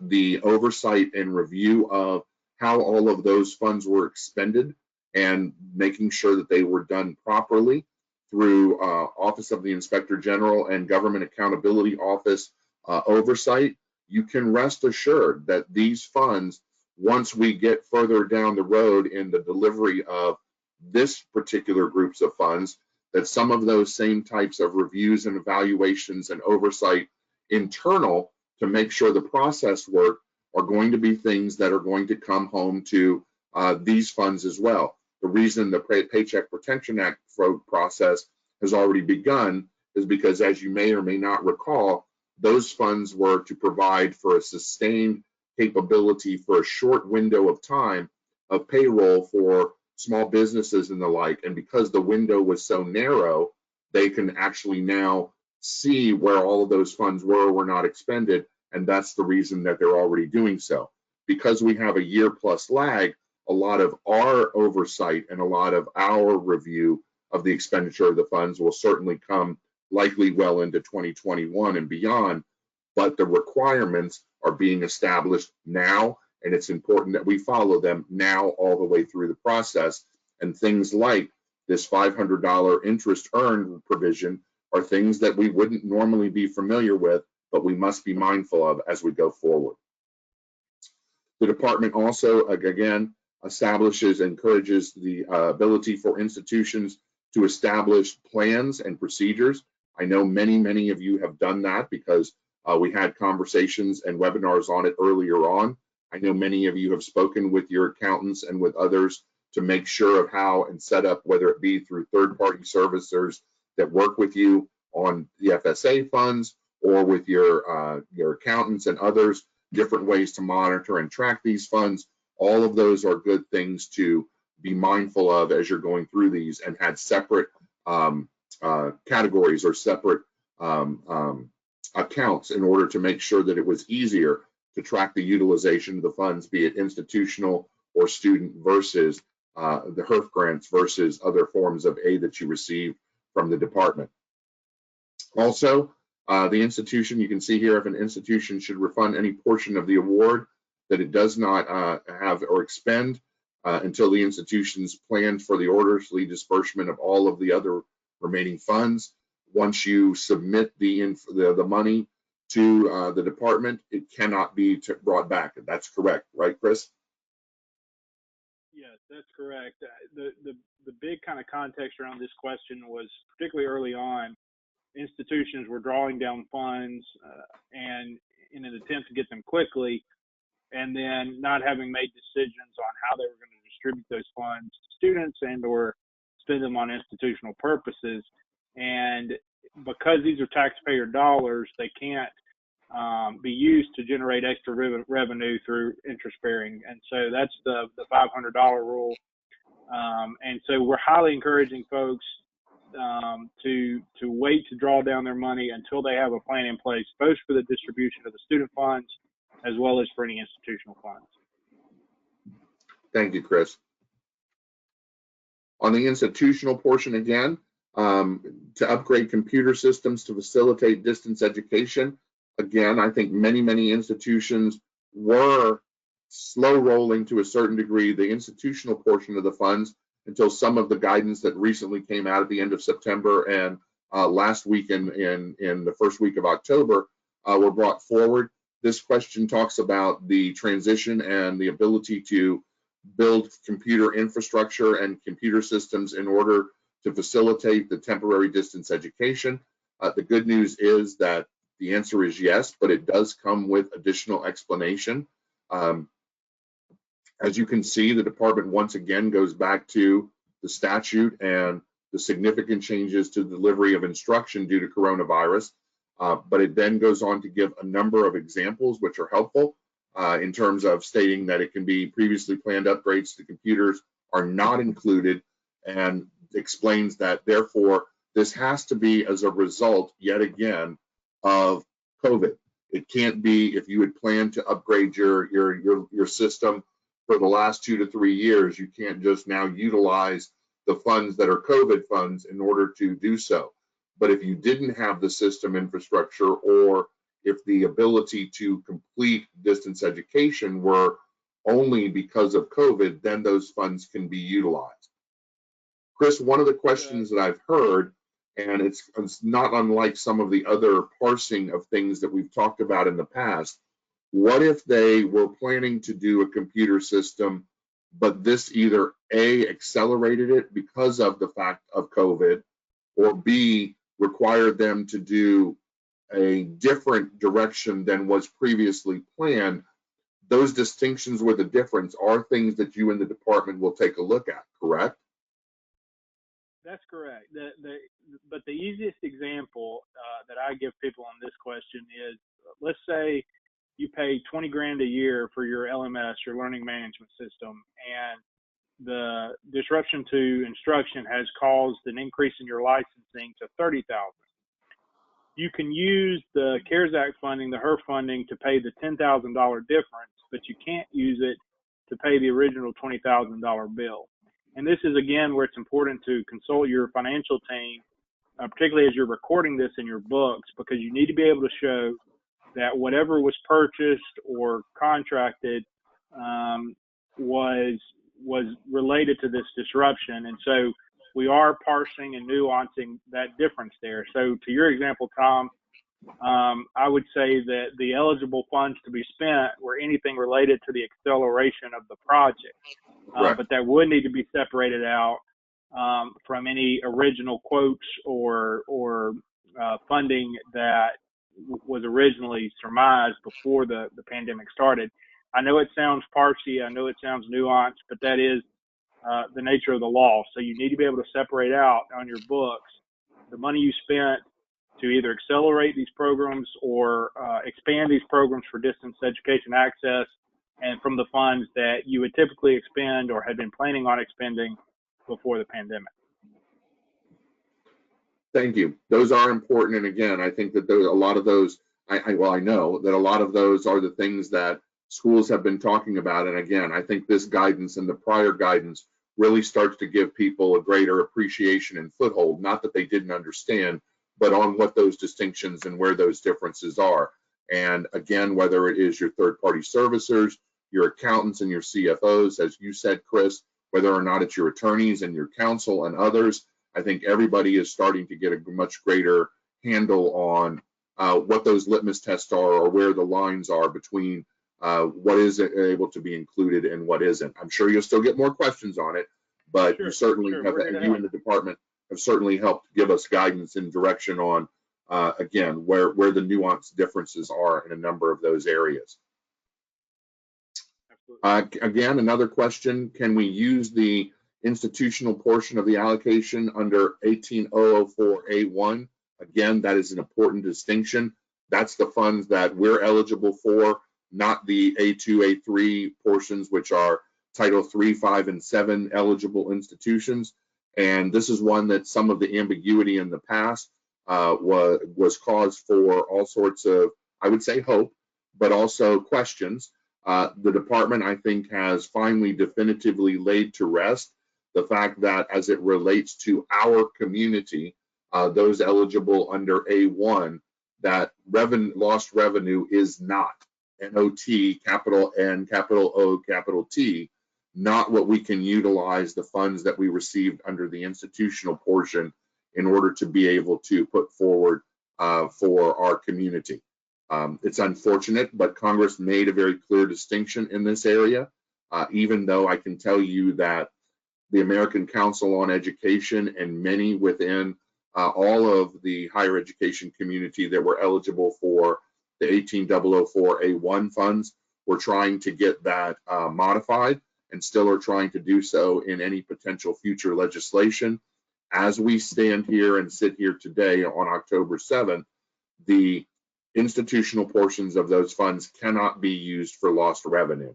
the oversight and review of how all of those funds were expended and making sure that they were done properly through Office of the Inspector General and Government Accountability Office oversight. You can rest assured that these funds, once we get further down the road in the delivery of this particular groups of funds, that some of those same types of reviews and evaluations and oversight internal to make sure the process work are going to be things that are going to come home to these funds as well. The reason the Paycheck Protection Act process has already begun is because, as you may or may not recall, those funds were to provide for a sustained capability for a short window of time of payroll for small businesses and the like. And because the window was so narrow, they can actually now see where all of those funds were not expended. And that's the reason that they're already doing so. Because we have a year-plus lag, a lot of our oversight and a lot of our review of the expenditure of the funds will certainly come likely well into 2021 and beyond. But the requirements are being established now, and it's important that we follow them now all the way through the process. And things like this $500 interest earned provision are things that we wouldn't normally be familiar with, but we must be mindful of as we go forward. The department also, again, encourages the ability for institutions to establish plans and procedures. I know many of you have done that because we had conversations and webinars on it earlier on. I know many of you have spoken with your accountants and with others to make sure of how and set up, whether it be through third-party servicers that work with you on the FSA funds or with your accountants and others, different ways to monitor and track these funds. All of those are good things to be mindful of as you're going through these, and had separate categories or separate accounts in order to make sure that it was easier to track the utilization of the funds, be it institutional or student versus the HEERF grants versus other forms of aid that you receive from the department. Also, the institution, you can see here if an institution should refund any portion of the award that it does not have or expend until the institution's planned for the orderly disbursement of all of the other remaining funds. Once you submit the money to the department, it cannot be brought back. That's correct, right, Chris? Yes, that's correct. The big kind of context around this question was, particularly early on, institutions were drawing down funds and in an attempt to get them quickly, and then not having made decisions on how they were going to distribute those funds to students and or spend them on institutional purposes. And because these are taxpayer dollars, they can't be used to generate extra revenue through interest bearing. And so that's the $500 rule. And so we're highly encouraging folks to wait to draw down their money until they have a plan in place, both for the distribution of the student funds as well as for any institutional funds. Thank you, Chris. On the institutional portion again, to upgrade computer systems to facilitate distance education. Again, I think many institutions were slow rolling to a certain degree the institutional portion of the funds until some of the guidance that recently came out at the end of September and last week in the first week of October were brought forward. This question talks about the transition and the ability to build computer infrastructure and computer systems in order to facilitate the temporary distance education. The good news is that the answer is yes, but it does come with additional explanation. As you can see, the department once again goes back to the statute and the significant changes to the delivery of instruction due to coronavirus. But it then goes on to give a number of examples which are helpful in terms of stating that it can be previously planned upgrades to computers are not included, and explains that therefore this has to be as a result yet again of COVID. It can't be if you had planned to upgrade your system for the last 2 to 3 years, you can't just now utilize the funds that are COVID funds in order to do so. But if you didn't have the system infrastructure, or if the ability to complete distance education were only because of COVID, then those funds can be utilized. Chris, one of the questions that I've heard, and it's not unlike some of the other parsing of things that we've talked about in the past, what if they were planning to do a computer system, but this either A, accelerated it because of the fact of COVID, or B, required them to do a different direction than was previously planned? Those distinctions with a difference are things that you in the department will take a look at, correct? That's correct. But the easiest example that I give people on this question is, let's say you pay 20 grand a year for your LMS, your learning management system, and the disruption to instruction has caused an increase in your licensing to 30,000. You can use the CARES Act funding, the HEERF funding, to pay the $10,000 difference, but you can't use it to pay the original $20,000 bill. And this is, again, where it's important to consult your financial team, particularly as you're recording this in your books, because you need to be able to show that whatever was purchased or contracted was related to this disruption. And so we are parsing and nuancing that difference there. So to your example, Tom, I would say that the eligible funds to be spent were anything related to the acceleration of the project. Right. But that would need to be separated out from any original quotes or funding that was originally surmised before the pandemic started. I know it sounds parsy, I know it sounds nuanced, but that is the nature of the law. So you need to be able to separate out on your books the money you spent to either accelerate these programs or expand these programs for distance education access, and from the funds that you would typically expend or had been planning on expending before the pandemic. Thank you. Those are important. And again, I think that a lot of those, I know that a lot of those are the things that schools have been talking about. And again, I think this guidance and the prior guidance really starts to give people a greater appreciation and foothold, not that they didn't understand, but on what those distinctions and where those differences are. And again, whether it is your third-party servicers, your accountants and your CFOs, as you said, Chris, whether or not it's your attorneys and your counsel and others, I think everybody is starting to get a much greater handle on what those litmus tests are, or where the lines are between what is able to be included and what isn't. I'm sure you'll still get more questions on it, but you certainly have, you in the department have certainly helped give us guidance and direction on, again, where the nuanced differences are in a number of those areas. Again, another question, can we use the institutional portion of the allocation under 18004A1? Again, that is an important distinction. That's the funds that we're eligible for, not the A2, A3 portions, which are Title 3, 5, and 7 eligible institutions. And this is one that some of the ambiguity in the past was cause for all sorts of, I would say, hope, but also questions. The department, I think, has finally definitively laid to rest the fact that as it relates to our community, those eligible under A1, that lost revenue is not NOT, capital N, capital O, capital T, not what we can utilize the funds that we received under the institutional portion in order to be able to put forward for our community. It's unfortunate, but Congress made a very clear distinction in this area, even though I can tell you that the American Council on Education and many within all of the higher education community that were eligible for the 18004A1 funds were trying to get that modified, and still are trying to do so in any potential future legislation. As we stand here and sit here today on October 7th, the institutional portions of those funds cannot be used for lost revenue.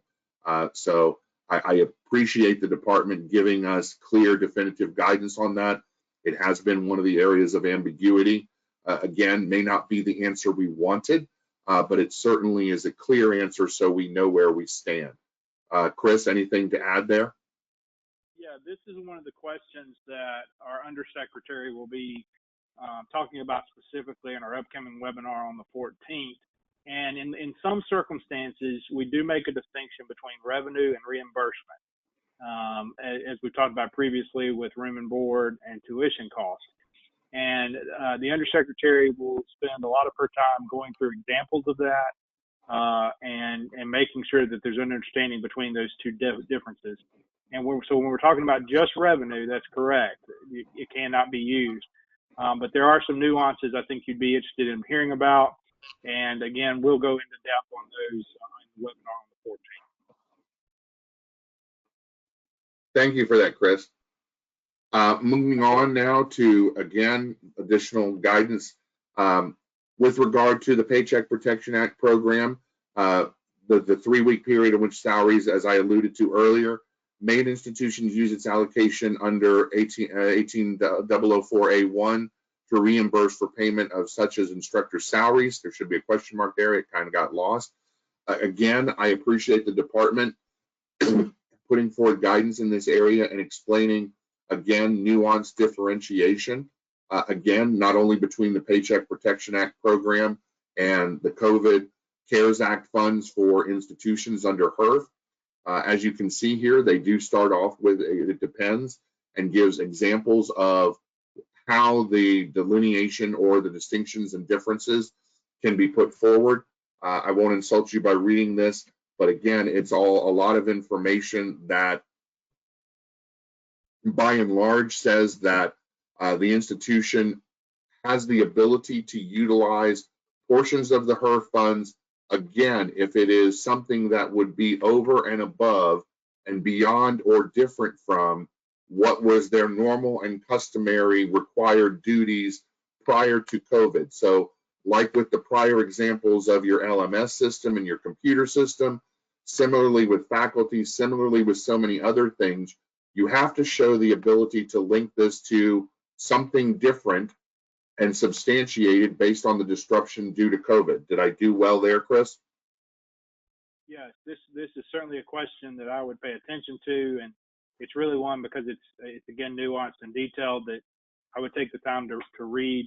So I appreciate the department giving us clear, definitive guidance on that. It has been one of the areas of ambiguity. Again, may not be the answer we wanted, but it certainly is a clear answer so we know where we stand. Chris, anything to add there? Yeah, this is one of the questions that our undersecretary will be talking about specifically in our upcoming webinar on the 14th. And in some circumstances, we do make a distinction between revenue and reimbursement, as we talked about previously with room and board and tuition costs. And the undersecretary will spend a lot of her time going through examples of that and making sure that there's an understanding between those two differences. And so when we're talking about just revenue, that's correct. It cannot be used. But there are some nuances I think you'd be interested in hearing about. And again, we'll go into depth on those in the webinar on the 14th. Thank you for that, Chris. Moving on now to, again, additional guidance with regard to the Paycheck Protection Act program, the 3-week period in which salaries, as I alluded to earlier, made institutions use its allocation under 18004A1 to reimburse for payment of such as instructor salaries. There should be a question mark there. It kind of got lost. Again, I appreciate the department putting forward guidance in this area and explaining, again, nuanced differentiation. Again, not only between the Paycheck Protection Act program and the COVID CARES Act funds for institutions under HEERF. As you can see here, they do start off with it depends and gives examples of how the delineation or the distinctions and differences can be put forward. I won't insult you by reading this, but again, it's all a lot of information that by and large says that the institution has the ability to utilize portions of the HEERF funds, again, if it is something that would be over and above and beyond or different from what was their normal and customary required duties prior to COVID. So like with the prior examples of your LMS system and your computer system, similarly with faculty, similarly with so many other things, you have to show the ability to link this to something different and substantiated based on the disruption due to COVID. Did I do well there, Chris? Yes, this is certainly a question that I would pay attention to, and it's really one because it's again nuanced and detailed that I would take the time to read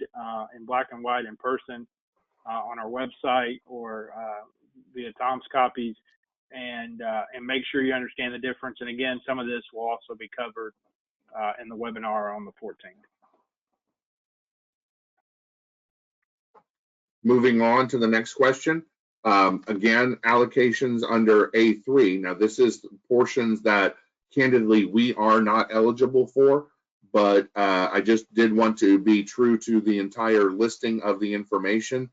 in black and white in person on our website or via Tom's copies, and make sure you understand the difference. And again, some of this will also be covered in the webinar on the 14th. Moving on to the next question. Again, allocations under A3. Now, this is portions that candidly we are not eligible for, but I just did want to be true to the entire listing of the information.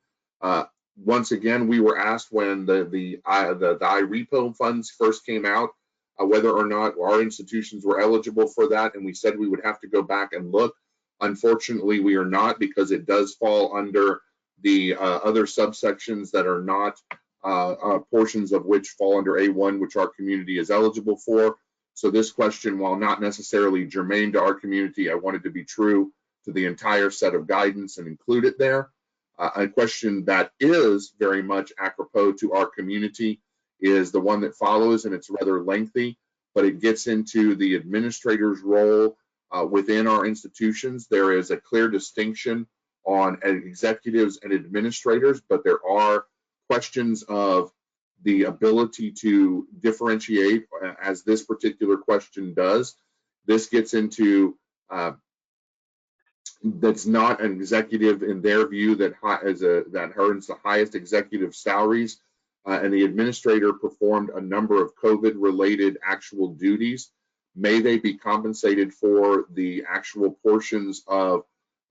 Once again, we were asked when the iRepo funds first came out whether or not our institutions were eligible for that, and we said we would have to go back and look. Unfortunately, we are not, because it does fall under the other subsections that are not portions of which fall under A1, which our community is eligible for. So this question, while not necessarily germane to our community, I wanted to be true to the entire set of guidance and include it there. A question that is very much apropos to our community is the one that follows, and it's rather lengthy, but it gets into the administrator's role within our institutions. There is a clear distinction on executives and administrators, but there are questions of the ability to differentiate, as this particular question does. This gets into that's not an executive in their view that that earns the highest executive salaries, and the administrator performed a number of COVID-related actual duties. May they be compensated for the actual portions of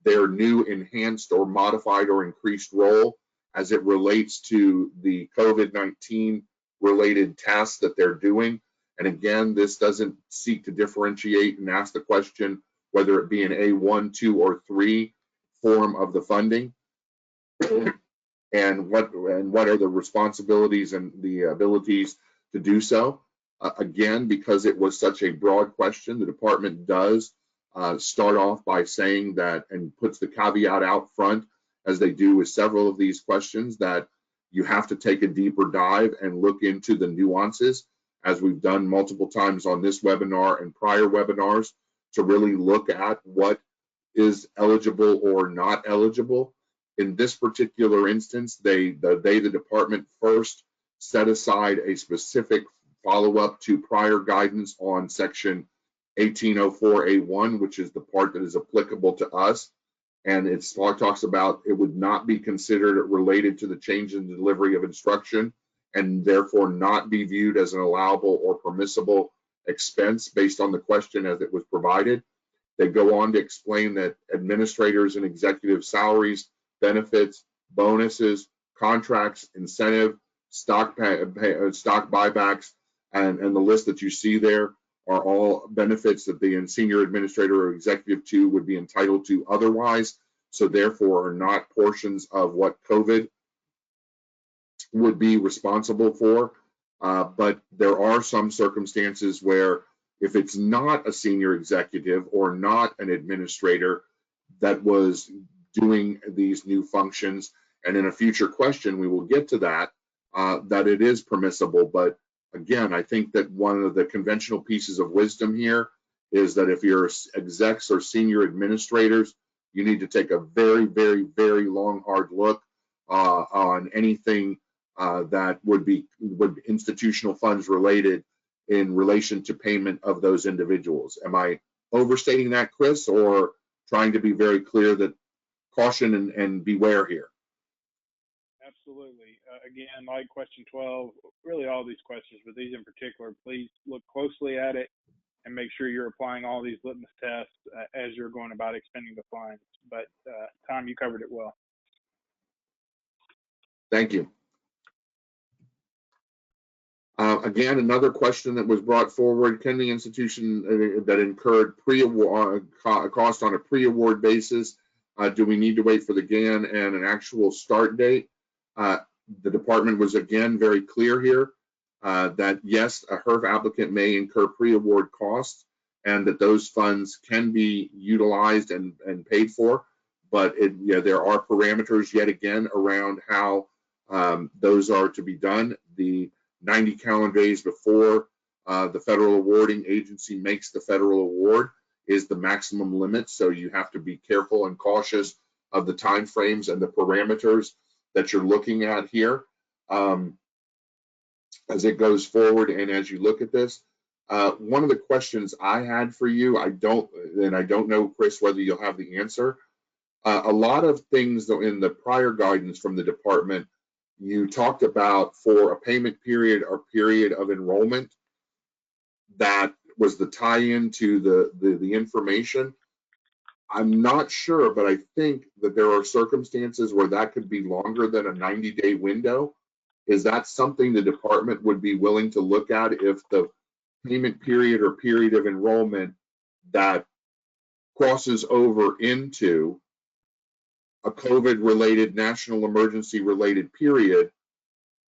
their new enhanced or modified or increased role as it relates to the COVID-19 related tasks that they're doing? And again, this doesn't seek to differentiate and ask the question whether it be an A1, 2, or 3 form of the funding, and what are the responsibilities and the abilities to do so. Again, because it was such a broad question, the department does start off by saying that, and puts the caveat out front, as they do with several of these questions, that you have to take a deeper dive and look into the nuances, as we've done multiple times on this webinar and prior webinars, to really look at what is eligible or not eligible. In this particular instance, the department first set aside a specific follow-up to prior guidance on section 1804A1, which is the part that is applicable to us. And it talks about it would not be considered related to the change in delivery of instruction, and therefore not be viewed as an allowable or permissible expense based on the question as it was provided. They go on to explain that administrators and executive salaries, benefits, bonuses, contracts, incentive, stock buybacks, and the list that you see there are all benefits that the senior administrator or executive two would be entitled to otherwise, so therefore are not portions of what COVID would be responsible for. But there are some circumstances where, if it's not a senior executive or not an administrator that was doing these new functions, and in a future question we will get to that, that it is permissible. But again, I think that one of the conventional pieces of wisdom here is that if you're execs or senior administrators, you need to take a very, very, very long, hard look on anything that would be institutional funds related in relation to payment of those individuals. Am I overstating that, Chris, or trying to be very clear that caution and beware here? Absolutely. Again, like question 12, really all these questions, but these in particular, please look closely at it and make sure you're applying all these litmus tests as you're going about expending the funds. But Tom, you covered it well. Thank you. Again, another question that was brought forward: can the institution that incurred pre-award cost on a pre-award basis, do we need to wait for the GAN and an actual start date? The department was again very clear here that yes, a HEERF applicant may incur pre-award costs, and that those funds can be utilized and paid for, but there are parameters yet again around how those are to be done. The 90 calendar days before the federal awarding agency makes the federal award is the maximum limit, so you have to be careful and cautious of the timeframes and the parameters that you're looking at here as it goes forward. And as you look at this, one of the questions I had for you, I don't know, Chris, whether you'll have the answer. A lot of things though in the prior guidance from the department, you talked about for a payment period or period of enrollment, that was the tie-in to the information. I'm not sure, but I think that there are circumstances where that could be longer than a 90-day window. Is that something the department would be willing to look at if the payment period or period of enrollment that crosses over into a COVID-related, national emergency-related period?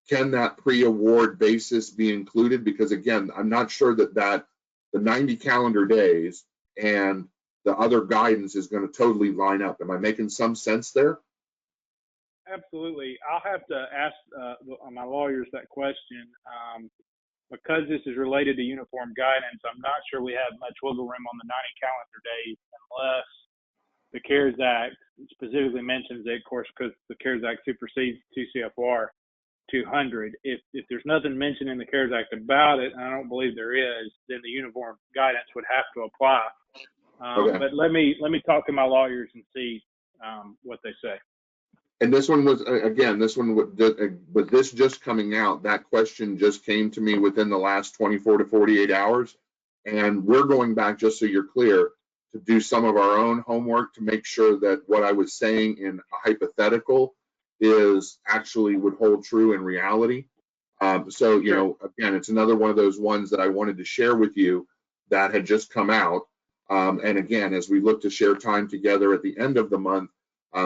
Can that pre-award basis be included? Because again, I'm not sure that the 90 calendar days and the other guidance is going to totally line up. Am I making some sense there? Absolutely. I'll have to ask my lawyers that question. because this is related to uniform guidance, I'm not sure we have much wiggle room on the 90 calendar days unless the CARES Act specifically mentions it, of course, because the CARES Act supersedes 2 CFR 200. If there's nothing mentioned in the CARES Act about it, and I don't believe there is, then the uniform guidance would have to apply. Okay. But let me talk to my lawyers and see what they say. And this one was, again, this one, with this just coming out, that question just came to me within the last 24 to 48 hours. And we're going back, just so you're clear, to do some of our own homework to make sure that what I was saying in a hypothetical is actually would hold true in reality. So, you know, again, it's another one of those ones that I wanted to share with you that had just come out. And again, as we look to share time together at the end of the month,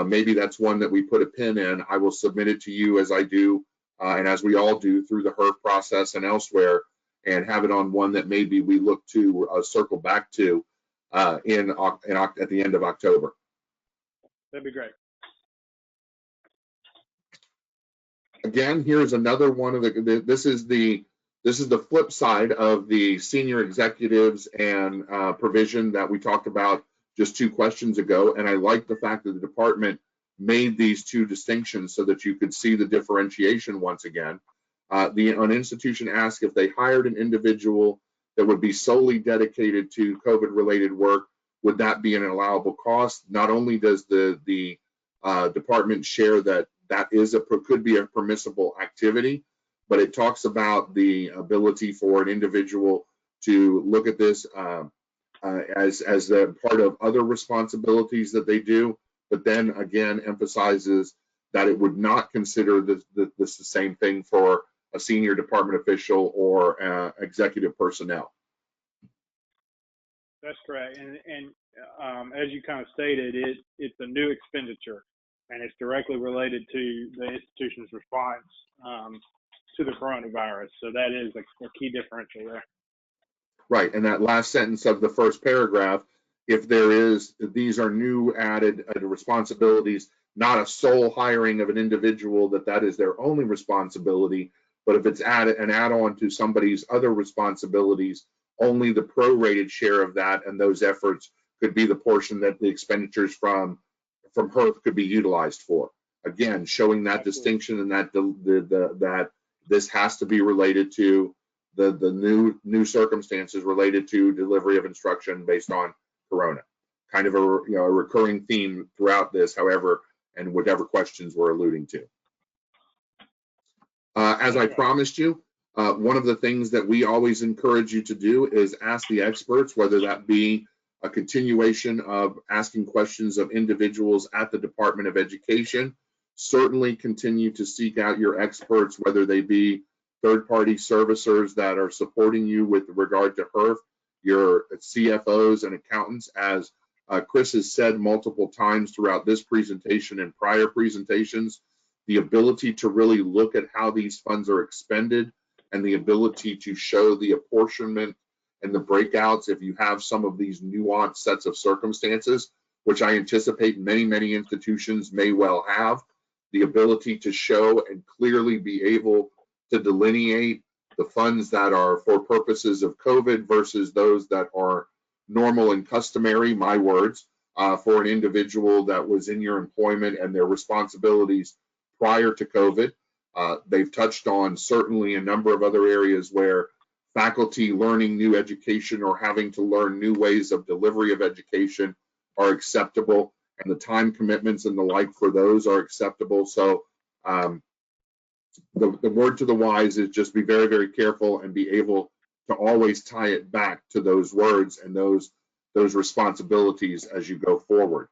maybe that's one that we put a pin in. I will submit it to you as I do, and as we all do through the HEERF process and elsewhere, and have it on one that maybe we look to circle back to at the end of October. That'd be great. Again, here's another one of the. This is the flip side of the senior executives and provision that we talked about just 2 questions ago. And I like the fact that the department made these 2 distinctions so that you could see the differentiation once again. An institution asked if they hired an individual that would be solely dedicated to COVID-related work, would that be an allowable cost? Not only does the department share that could be a permissible activity, but it talks about the ability for an individual to look at this as a part of other responsibilities that they do, but then again emphasizes that it would not consider this the same thing for a senior department official or executive personnel. That's correct. And as you kind of stated, it's a new expenditure, and it's directly related to the institution's response to the coronavirus. So that is a key differential there. Right, and that last sentence of the first paragraph, if these are new added responsibilities, not a sole hiring of an individual that is their only responsibility, but if it's an add-on to somebody's other responsibilities, only the prorated share of that and those efforts could be the portion that the expenditures from HEERF could be utilized for. Again, showing that distinction and that this has to be related to the new circumstances related to delivery of instruction based on Corona. Kind of a recurring theme throughout this, however, and whatever questions we're alluding to. As I promised you, one of the things that we always encourage you to do is ask the experts, whether that be a continuation of asking questions of individuals at the Department of Education. Certainly continue to seek out your experts, whether they be third-party servicers that are supporting you with regard to HEERF, your CFOs and accountants. As Chris has said multiple times throughout this presentation and prior presentations, the ability to really look at how these funds are expended and the ability to show the apportionment and the breakouts if you have some of these nuanced sets of circumstances, which I anticipate many institutions may well have, the ability to show and clearly be able to delineate the funds that are for purposes of COVID versus those that are normal and customary, my words, for an individual that was in your employment and their responsibilities prior to COVID. They've touched on certainly a number of other areas where faculty learning new education or having to learn new ways of delivery of education are acceptable, and the time commitments and the like for those are acceptable. So the word to the wise is just be very careful and be able to always tie it back to those words and those responsibilities as you go forward.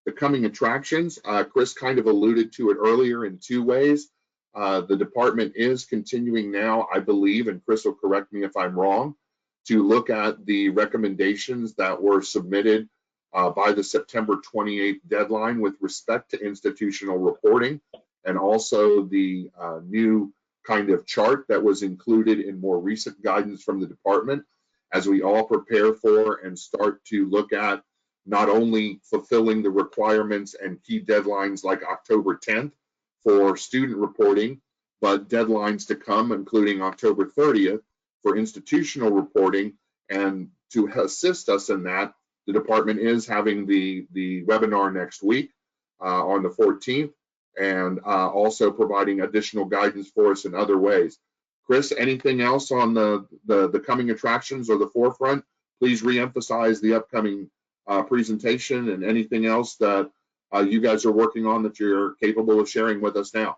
The coming attractions, Chris kind of alluded to it earlier in 2 ways. The department is continuing now, I believe, and Chris will correct me if I'm wrong, to look at the recommendations that were submitted by the September 28th deadline with respect to institutional reporting, and also the new kind of chart that was included in more recent guidance from the department as we all prepare for and start to look at not only fulfilling the requirements and key deadlines like October 10th for student reporting, but deadlines to come, including October 30th, for institutional reporting. And to assist us in that, the department is having the webinar next week on the 14th, and also providing additional guidance for us in other ways. Chris, anything else on the coming attractions or the forefront? Please reemphasize the upcoming presentation and anything else that you guys are working on that you're capable of sharing with us now.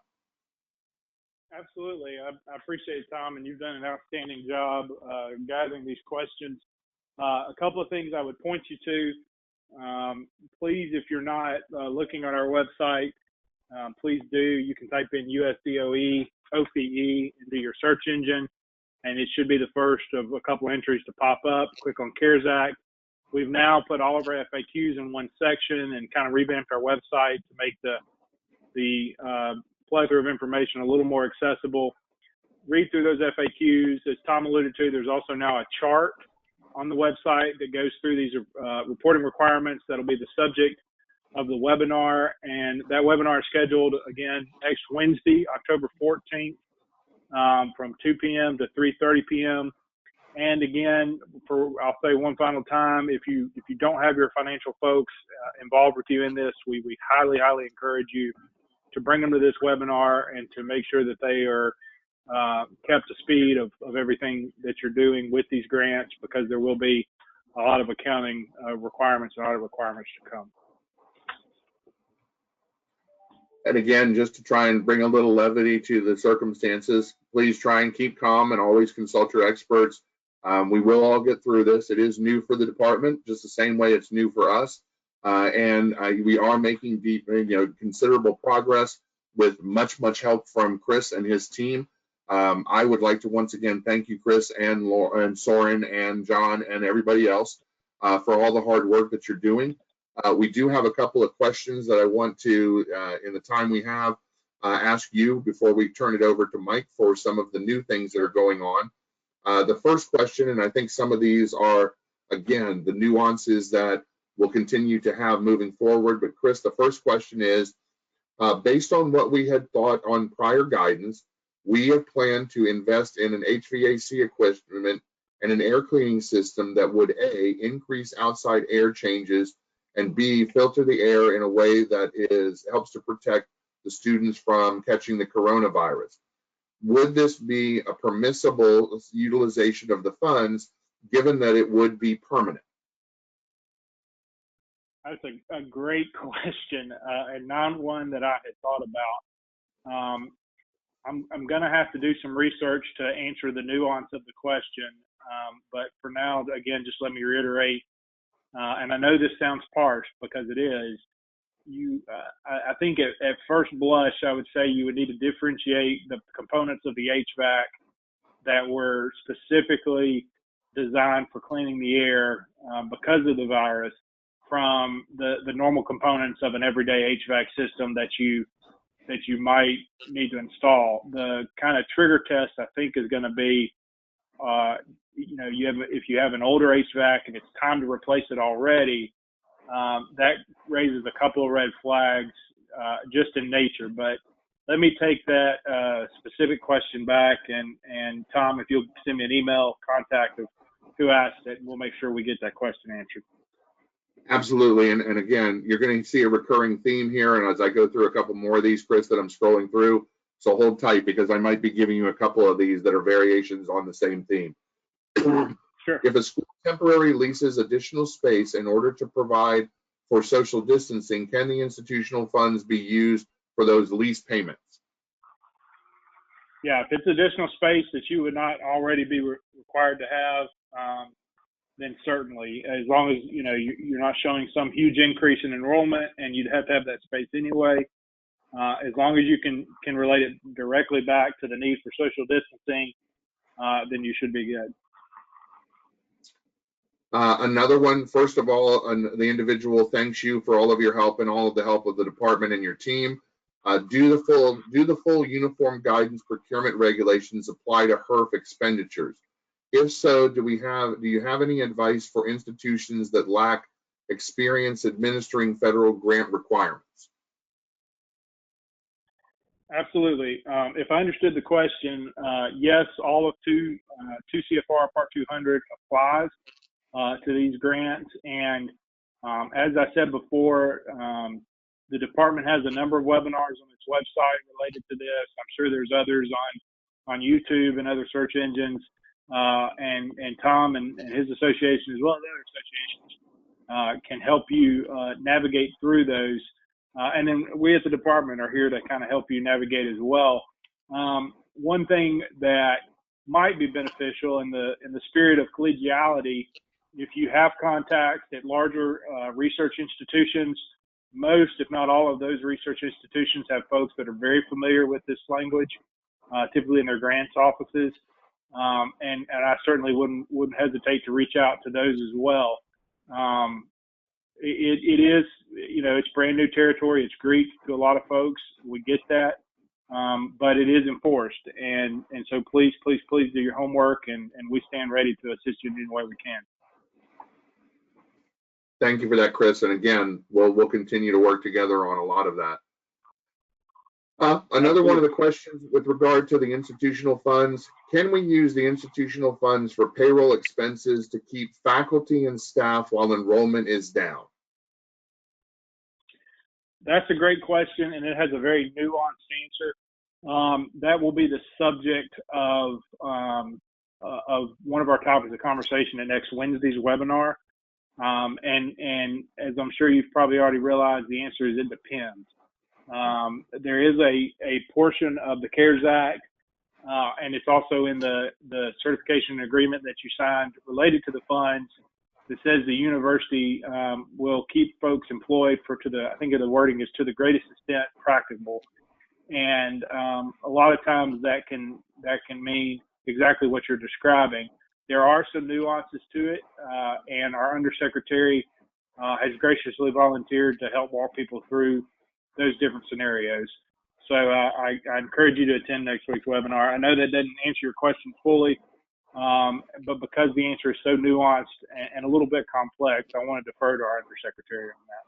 Absolutely. I appreciate it, Tom, and you've done an outstanding job gathering these questions. A couple of things I would point you to. Please, if you're not looking on our website, please do. You can type in USDOE OPE into your search engine, and it should be the first of a couple entries to pop up. Click on CARES Act. We've now put all of our FAQs in one section and kind of revamped our website to make the plethora of information a little more accessible. Read through those FAQs. As Tom alluded to, there's also now a chart on the website that goes through these reporting requirements that'll be the subject of the webinar. And that webinar is scheduled again next Wednesday, October 14th, from 2 p.m. to 3:30 p.m. And again, I'll say one final time, if you don't have your financial folks involved with you in this, we highly encourage you to bring them to this webinar and to make sure that they are kept to speed of everything that you're doing with these grants, because there will be a lot of accounting requirements and audit requirements to come. And again, just to try and bring a little levity to the circumstances, please try and keep calm and always consult your experts. We will all get through this. It is new for the department, just the same way it's new for us. And we are making considerable progress with much help from Chris and his team. I would like to once again thank you, Chris and Soren and John and everybody else for all the hard work that you're doing. We do have a couple of questions that I want to, in the time we have, ask you before we turn it over to Mike for some of the new things that are going on. The first question, and I think some of these are, again, the nuances that we'll continue to have moving forward. But Chris, the first question is, based on what we had thought on prior guidance, we have planned to invest in an HVAC equipment and an air cleaning system that would A, increase outside air changes, and B, filter the air in a way that helps to protect the students from catching the coronavirus. Would this be a permissible utilization of the funds, given that it would be permanent? That's a great question, and not one that I had thought about. I'm going to have to do some research to answer the nuance of the question, but for now, again, just let me reiterate, and I know this sounds harsh because it is. I think at first blush, I would say you would need to differentiate the components of the HVAC that were specifically designed for cleaning the air because of the virus from the normal components of an everyday HVAC system that you might need to install. The kind of trigger test, I think, is going to be, if you have an older HVAC and it's time to replace it already, that raises a couple of red flags just in nature. But let me take that specific question back, and Tom, if you'll send me an email contact of who asked it, we'll make sure we get that question answered. Absolutely, and again, you're going to see a recurring theme here, and as I go through a couple more of these, Chris, that I'm scrolling through, so hold tight because I might be giving you a couple of these that are variations on the same theme. Sure. If a school temporarily leases additional space in order to provide for social distancing, can the institutional funds be used for those lease payments? Yeah, if it's additional space that you would not already be required to have, then certainly, as long as you're not showing some huge increase in enrollment, and you'd have to have that space anyway. As long as you can relate it directly back to the need for social distancing, then you should be good. Another one, first of all, the individual thanks you for all of your help and all of the help of the department and your team. Do the full uniform guidance procurement regulations apply to HEERF expenditures? If so, do you have any advice for institutions that lack experience administering federal grant requirements? Absolutely. If I understood the question, yes, all of 2 CFR Part 200 applies to these grants. And as I said before, the department has a number of webinars on its website related to this. I'm sure there's others on YouTube and other search engines. And Tom and his association, as well as other associations, can help you navigate through those. And then we at the department are here to kind of help you navigate as well. One thing that might be beneficial in the spirit of collegiality, if you have contacts at larger research institutions, most, if not all of those research institutions have folks that are very familiar with this language, typically in their grants offices. And I certainly wouldn't hesitate to reach out to those as well. It is, it's brand new territory. It's Greek to a lot of folks. We get that. But it is enforced. And so please do your homework, and we stand ready to assist you in any way we can. Thank you for that, Chris. And again, we'll continue to work together on a lot of that. Another one of the questions with regard to the institutional funds, can we use the institutional funds for payroll expenses to keep faculty and staff while enrollment is down? That's a great question, and it has a very nuanced answer. That will be the subject of one of our topics of conversation at next Wednesday's webinar. And as I'm sure you've probably already realized, the answer is it depends. There is a portion of the CARES Act, and it's also in the certification agreement that you signed related to the funds, that says the university will keep folks employed I think the wording is to the greatest extent practicable. And a lot of times that can mean exactly what you're describing. There are some nuances to it, and our undersecretary has graciously volunteered to help walk people through those different scenarios. So I encourage you to attend next week's webinar. I know that doesn't answer your question fully, but because the answer is so nuanced and a little bit complex, I want to defer to our undersecretary on that.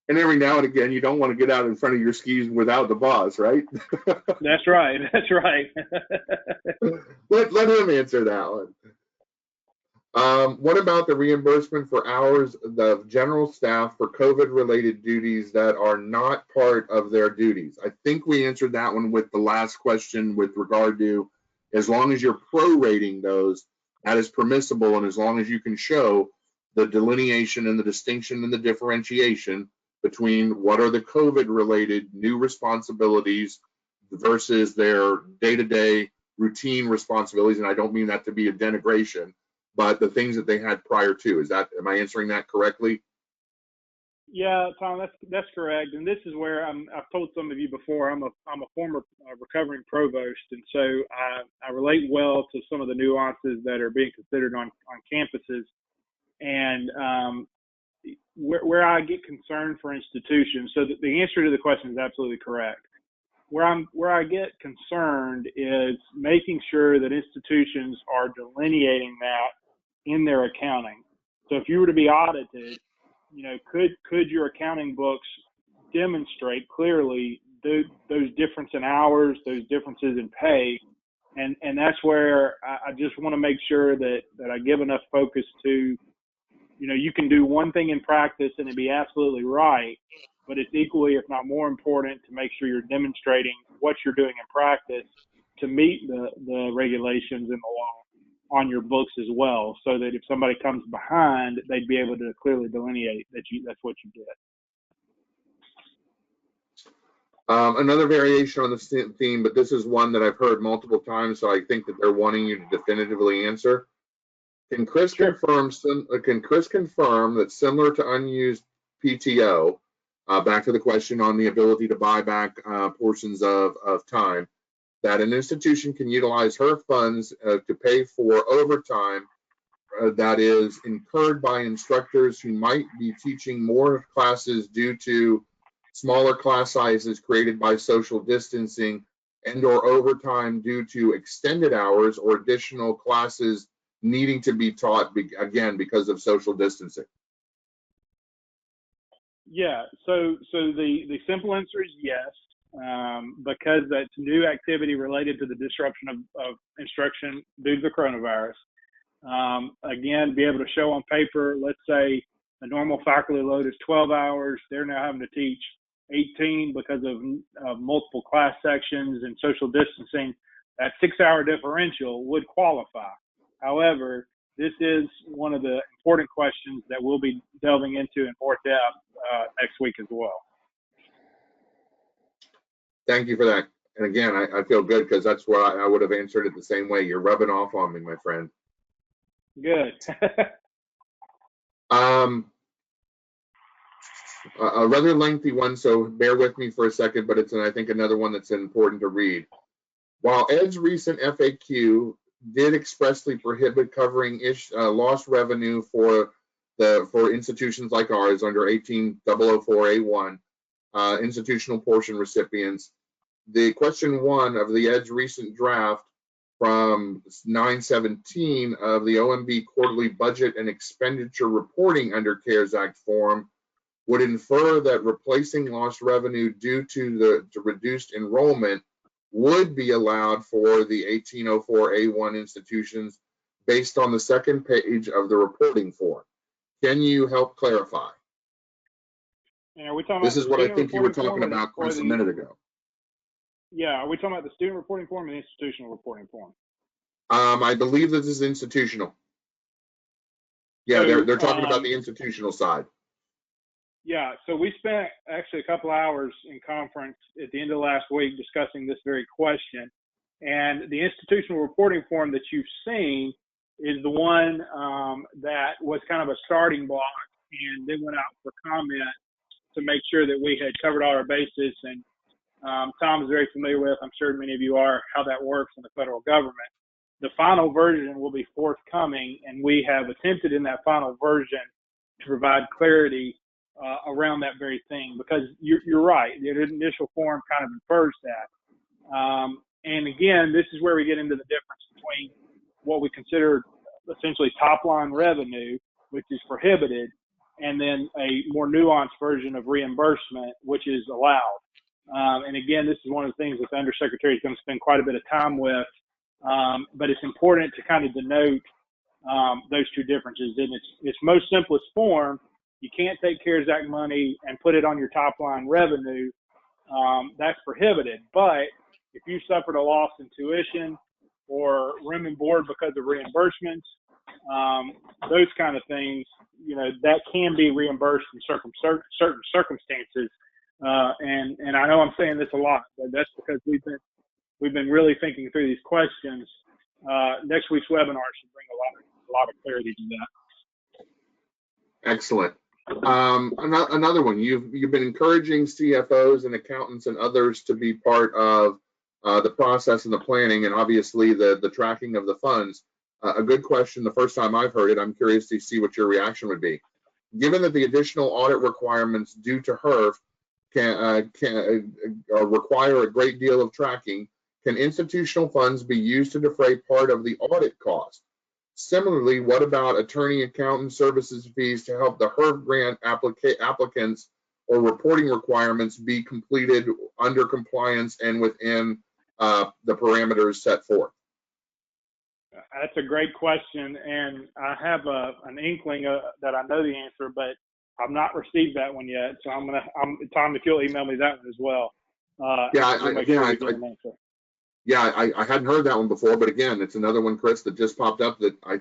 And every now and again, you don't want to get out in front of your skis without the boss, right? That's right. That's right. let him answer that one. What about the reimbursement for hours of general staff for COVID-related duties that are not part of their duties? I think we answered that one with the last question with regard to, as long as you're prorating those, that is permissible, and as long as you can show the delineation and the distinction and the differentiation between what are the COVID-related new responsibilities versus their day-to-day routine responsibilities, and I don't mean that to be a denigration, but the things that they had prior to. Am I answering that correctly? Yeah, Tom, that's correct. And this is where I've told some of you before, I'm a former recovering provost, and so I relate well to some of the nuances that are being considered on campuses. And where I get concerned for institutions, so the answer to the question is absolutely correct. Where I get concerned is making sure that institutions are delineating that in their accounting. So if you were to be audited, could your accounting books demonstrate clearly those difference in hours, those differences in pay? And that's where I just want to make sure that I give enough focus to, you can do one thing in practice and it'd be absolutely right, but it's equally, if not more important, to make sure you're demonstrating what you're doing in practice to meet the regulations and the law on your books as well, so that if somebody comes behind, they'd be able to clearly delineate that's what you did. Another variation on the theme, but this is one that I've heard multiple times, so I think that they're wanting you to definitively answer. Can Chris confirm that similar to unused PTO, back to the question on the ability to buy back portions of time, that an institution can utilize HEERF funds to pay for overtime that is incurred by instructors who might be teaching more classes due to smaller class sizes created by social distancing and/or overtime due to extended hours or additional classes needing to be taught, again, because of social distancing? Yeah, so the simple answer is yes. because that's new activity related to the disruption of instruction due to the coronavirus. Again, be able to show on paper, let's say a normal faculty load is 12 hours. They're now having to teach 18 because of multiple class sections and social distancing. That 6-hour differential would qualify. However, this is one of the important questions that we'll be delving into in more depth next week as well. Thank you for that. And again, I feel good because that's what I would have answered it the same way. You're rubbing off on me, my friend. Good. A rather lengthy one, so bear with me for a second, but it's, I think, another one that's important to read. While Ed's recent FAQ did expressly prohibit covering lost revenue for institutions like ours under 18004A1, institutional portion recipients, the question 1 of the Ed's recent draft from 9/17 of the OMB quarterly budget and expenditure reporting under CARES Act form would infer that replacing lost revenue due to the reduced enrollment would be allowed for the 1804A1 institutions based on the second page of the reporting form. Can you help clarify? And are we talking This about is what I think you were talking about, Chris, a minute ago. Yeah, are we talking about the student reporting form and the institutional reporting form? I believe this is institutional. Yeah, So, they're talking about the institutional side. Yeah, so we spent actually a couple hours in conference at the end of last week discussing this very question. And the institutional reporting form that you've seen is the one that was kind of a starting block, and then went out for comment to make sure that we had covered all our bases. And Tom is very familiar with, I'm sure many of you are, how that works in the federal government. The final version will be forthcoming, and we have attempted in that final version to provide clarity around that very thing, because you're right. The initial form kind of infers that. And again, this is where we get into the difference between what we consider essentially top line revenue, which is prohibited, and then a more nuanced version of reimbursement, which is allowed. And again, this is one of the things that the Undersecretary is going to spend quite a bit of time with, but it's important to kind of denote those two differences. In its most simplest form, you can't take CARES Act money and put it on your top line revenue. That's prohibited. But if you suffered a loss in tuition or room and board because of reimbursements, those kind of things, that can be reimbursed in certain circumstances. And I know I'm saying this a lot, but that's because we've been really thinking through these questions. Next week's webinar should bring a lot of clarity to that. Excellent. Another one, you've been encouraging CFOs and accountants and others to be part of the process and the planning, and obviously the tracking of the funds. A good question. The first time I've heard it, I'm curious to see what your reaction would be. Given that the additional audit requirements due to HEERF can require a great deal of tracking, can institutional funds be used to defray part of the audit cost? Similarly, what about attorney accountant services fees to help the HEERF grant applicants or reporting requirements be completed under compliance and within the parameters set forth? That's a great question, and I have an inkling that I know the answer, but I've not received that one yet. So Tom, if you'll email me that one as well. I hadn't heard that one before, but again, it's another one, Chris, that just popped up that I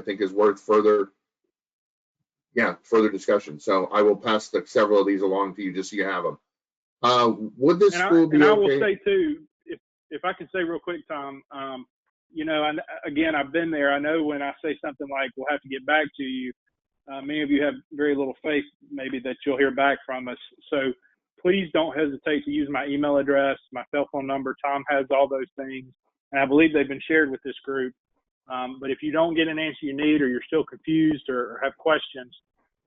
think is worth further discussion. So I will pass several of these along to you just so you have them. Would this school be okay? I will say too, if I can say real quick, Tom, again, I've been there. I know when I say something like, we'll have to get back to you, many of you have very little faith maybe that you'll hear back from us. So please don't hesitate to use my email address, my cell phone number. Tom has all those things, and I believe they've been shared with this group. But if you don't get an answer you need, or you're still confused or have questions,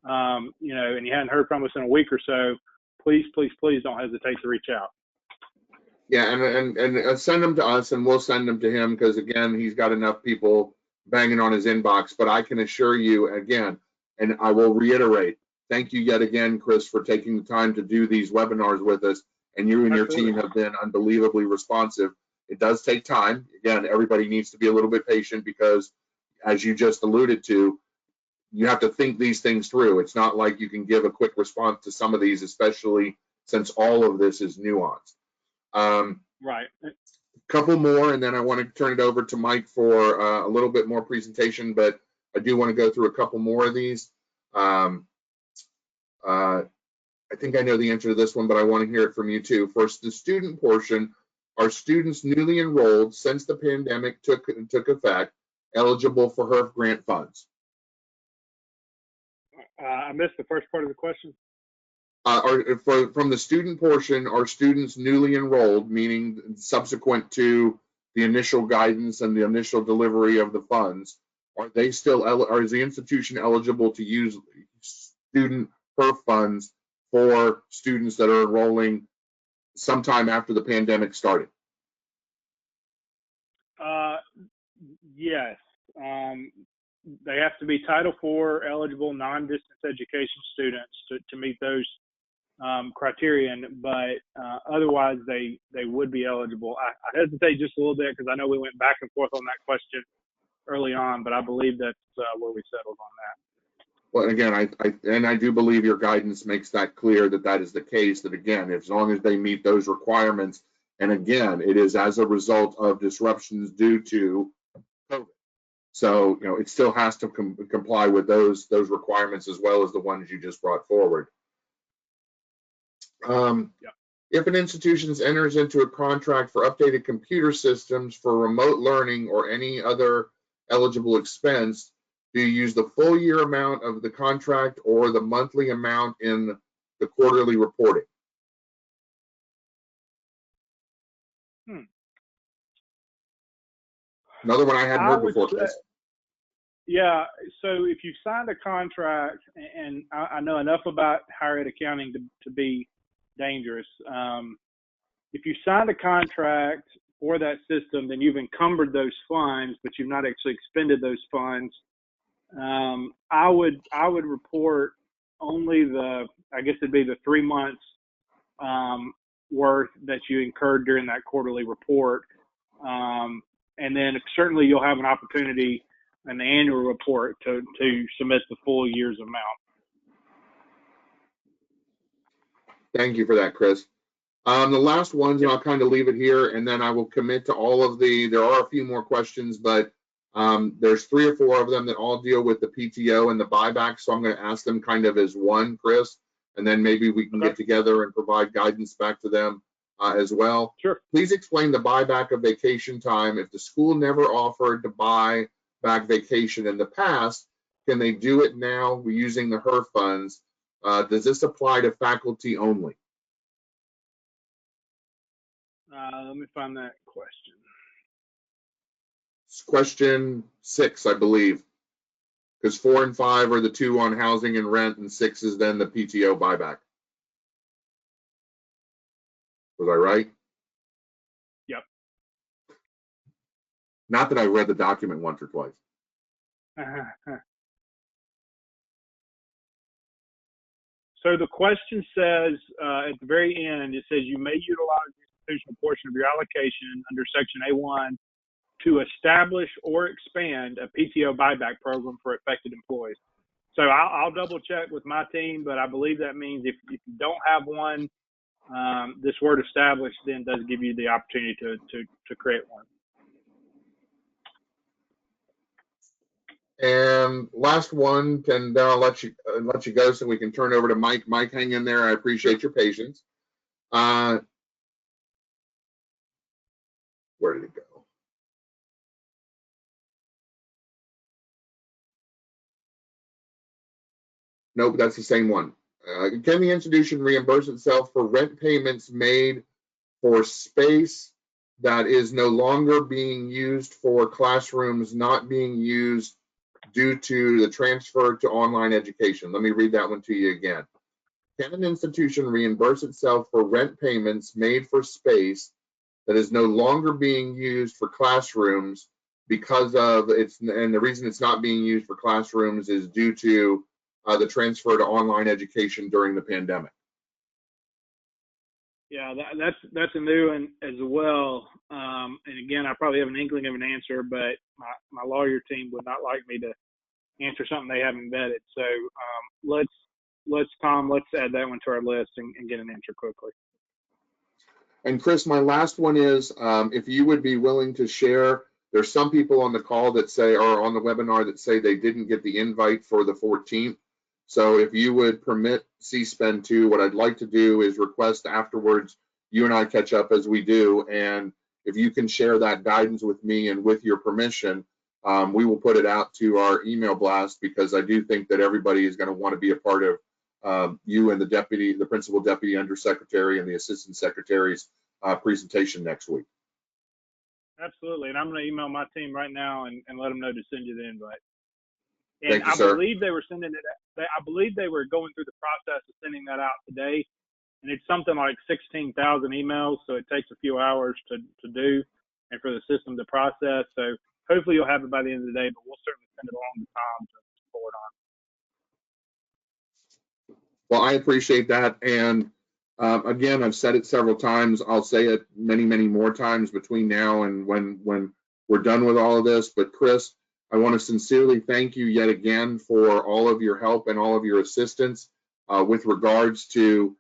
and you hadn't heard from us in a week or so, please don't hesitate to reach out. Yeah, and send them to us, and we'll send them to him, because again, he's got enough people banging on his inbox. But I can assure you again, and I will reiterate, thank you yet again, Chris, for taking the time to do these webinars with us and you and your Absolutely. team have been unbelievably responsive. It does take time. Again, everybody needs to be a little bit patient because, as you just alluded to, you have to think these things through. It's not like you can give a quick response to some of these, especially since all of this is nuanced. Right. Couple more, and then I want to turn it over to Mike for a little bit more presentation, but I do want to go through a couple more of these. I think I know the answer to this one, but I want to hear it from you too. First, the student portion, are students newly enrolled since the pandemic took effect eligible for HEERF grant funds? I missed the first part of the question. From the student portion, are students newly enrolled, meaning subsequent to the initial guidance and the initial delivery of the funds, are they still, or is the institution eligible to use student HEERF funds for students that are enrolling sometime after the pandemic started? Yes. They have to be Title IV eligible non-distance education students to meet those criterion, but otherwise they would be eligible. I hesitate just a little bit because I know we went back and forth on that question early on, but I believe that's where we settled on that. Well, again, I do believe your guidance makes that clear that that is the case, that again, as long as they meet those requirements, and again, it is as a result of disruptions due to COVID. So, it still has to comply with those requirements as well as the ones you just brought forward. If an institution enters into a contract for updated computer systems for remote learning or any other eligible expense, do you use the full year amount of the contract or the monthly amount in the quarterly reporting? Another one I hadn't heard before, Chris. Yeah, so if you signed a contract, and I know enough about higher ed accounting to be dangerous. If you signed a contract for that system, then you've encumbered those funds, but you've not actually expended those funds. I would report only I guess it'd be the 3 months worth that you incurred during that quarterly report. And then certainly you'll have an opportunity in the annual report to submit the full year's amount. Thank you for that, Chris. The last ones, and I'll kind of leave it here, and then I will commit to all of there are a few more questions, but there's 3 or 4 of them that all deal with the PTO and the buyback, so I'm going to ask them kind of as one, Chris, and then maybe we can get together and provide guidance back to them as well. Sure. Please explain the buyback of vacation time. If the school never offered to buy back vacation in the past, can they do it now using the HEERF funds? Does this apply to faculty only? Let me find that question. It's question 6, I believe, because 4 and 5 are the 2 on housing and rent, and 6 is then the PTO buyback. Was I right? Yep. Not that I read the document once or twice. So the question says, at the very end, it says you may utilize the institutional portion of your allocation under Section A1 to establish or expand a PTO buyback program for affected employees. So I'll double check with my team, but I believe that means if you don't have one, this word established then does give you the opportunity to create one. And last one, and then I'll let you go so we can turn over to Mike. Mike, hang in there. I appreciate your patience. Where did it go? Nope, that's the same one. Can the institution reimburse itself for rent payments made for space that is no longer being used for classrooms not being used due to the transfer to online education? Let me read that one to you again. Can an institution reimburse itself for rent payments made for space that is no longer being used for classrooms because of and the reason it's not being used for classrooms is due to the transfer to online education during the pandemic? Yeah, that's a new one as well. And again, I probably have an inkling of an answer, but my lawyer team would not like me to answer something they haven't vetted. So Tom, let's add that one to our list and get an answer quickly. And Chris, my last one is, if you would be willing to share, there's some people on the call that say, or on the webinar that say they didn't get the invite for the 14th. So if you would permit CSPEN 2, what I'd like to do is request afterwards, you and I catch up as we do. And if you can share that guidance with me and with your permission, we will put it out to our email blast, because I do think that everybody is going to want to be a part of you and the principal deputy undersecretary and the assistant secretary's presentation next week. Absolutely, and I'm going to email my team right now and let them know to send you the invite. And Thank you, I sir. believe they were sending it. I believe they were going through the process of sending that out today, and it's something like 16,000 emails, so it takes a few hours to do and for the system to process. So hopefully you'll have it by the end of the day, but we'll certainly send it along to Tom to forward on. Well, I appreciate that. And again, I've said it several times. I'll say it many, many more times between now and when we're done with all of this. But Chris, I want to sincerely thank you yet again for all of your help and all of your assistance with regards to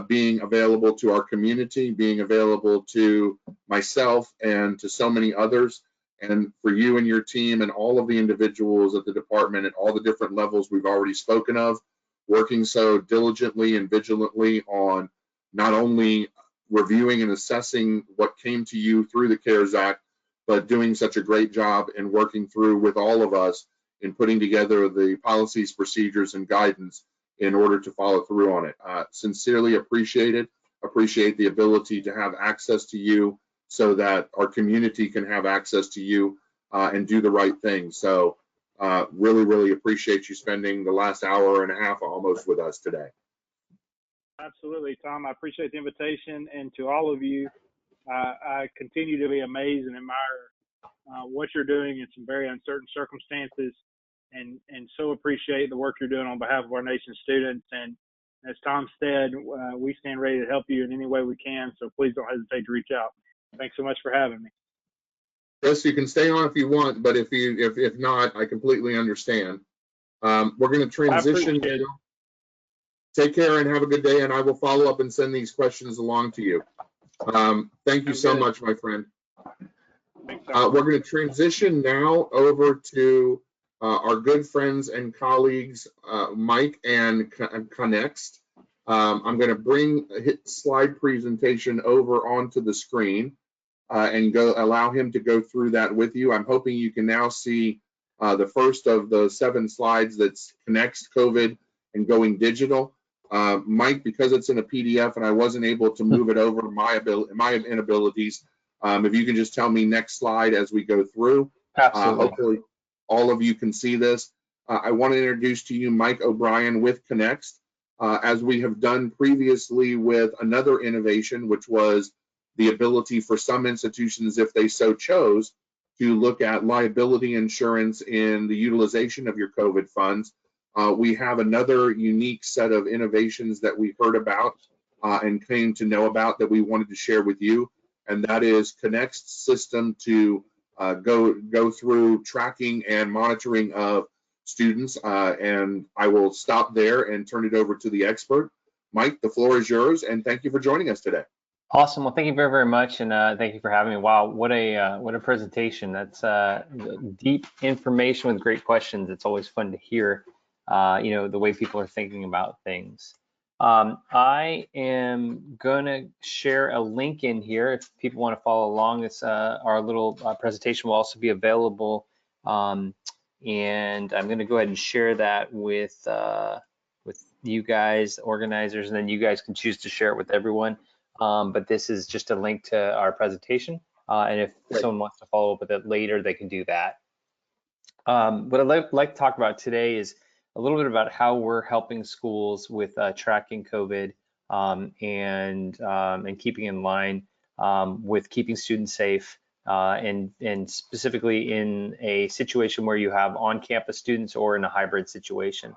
being available to our community, being available to myself and to so many others, and for you and your team and all of the individuals at the department at all the different levels we've already spoken of, working so diligently and vigilantly on not only reviewing and assessing what came to you through the CARES Act, but doing such a great job in working through with all of us in putting together the policies, procedures, and guidance in order to follow through on it. Sincerely appreciate it. Appreciate the ability to have access to you so that our community can have access to you and do the right thing. So really, really appreciate you spending the last hour and a half almost with us today. Absolutely, Tom. I appreciate the invitation, and to all of you, I continue to be amazed and admire what you're doing in some very uncertain circumstances, and so appreciate the work you're doing on behalf of our nation's students. And as Tom said, we stand ready to help you in any way we can, so please don't hesitate to reach out. Thanks so much for having me. Chris, you can stay on if you want, but if not, I completely understand. We're going to transition now. Take care and have a good day, and I will follow up and send these questions along to you. Thank you so much, my friend. We're going to transition now over to our good friends and colleagues, Mike and Connext. I'm going to hit slide presentation over onto the screen and allow him to go through that with you. I'm hoping you can now see the first of the 7 slides that's Connext, COVID, and going digital. Mike, because it's in a PDF and I wasn't able to move it over my inabilities, if you can just tell me next slide as we go through. Absolutely. Hopefully all of you can see this. I want to introduce to you Mike O'Brien with Connext, as we have done previously with another innovation, which was the ability for some institutions, if they so chose, to look at liability insurance in the utilization of your COVID funds. We have another unique set of innovations that we heard about and came to know about that we wanted to share with you, and that is Connext's system to go through tracking and monitoring of students. And I will stop there and turn it over to the expert. Mike, the floor is yours, and thank you for joining us today. Awesome. Well, thank you very, very much, and thank you for having me. Wow, what a presentation. That's deep information with great questions. It's always fun to hear, the way people are thinking about things. I am going to share a link in here if people want to follow along. It's our little presentation will also be available, and I'm going to go ahead and share that with you guys, organizers, and then you guys can choose to share it with everyone. But this is just a link to our presentation, and if someone wants to follow up with it later, they can do that. What I'd like to talk about today is a little bit about how we're helping schools with tracking COVID and keeping in line with keeping students safe, and specifically in a situation where you have on-campus students or in a hybrid situation.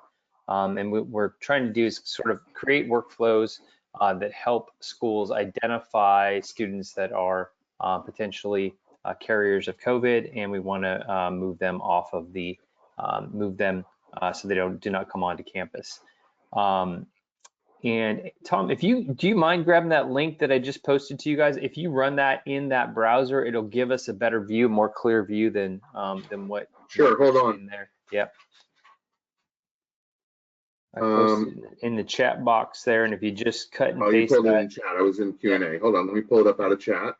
And what we're trying to do is sort of create workflows that help schools identify students that are potentially carriers of COVID, and we want to move them off of the so they do not come onto campus. And Tom, do you mind grabbing that link that I just posted to you guys? If you run that in that browser, it'll give us a better view, more clear view than what. Sure, hold on. In there. Yep. I posted in the chat box there, and if you just cut and paste you pulled that. it in chat. I was in Q&A. Hold on, let me pull it up out of chat.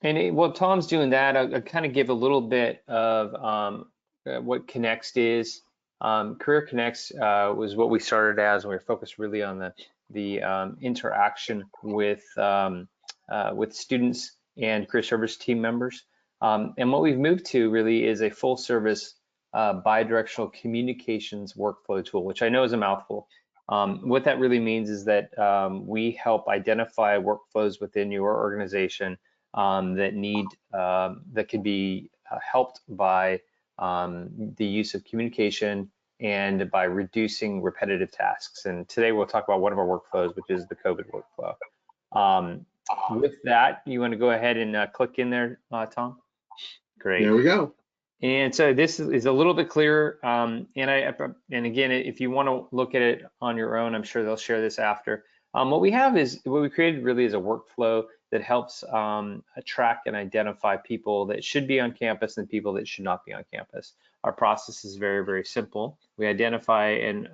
And while Tom's doing that, I'll kind of give a little bit of what Connext is. Career Connext was what we started as, and we were focused really on the interaction with students and career service team members. And what we've moved to really is a full service bidirectional communications workflow tool, which I know is a mouthful. What that really means is that we help identify workflows within your organization that could be helped by the use of communication and by reducing repetitive tasks. And today we'll talk about one of our workflows, which is the COVID workflow. With that, you want to go ahead and click in there, Tom? Great. There we go. And so this is a little bit clearer. And again, if you want to look at it on your own, I'm sure they'll share this after. What we created really is a workflow that helps track and identify people that should be on campus and people that should not be on campus. Our process is very, very simple. We identify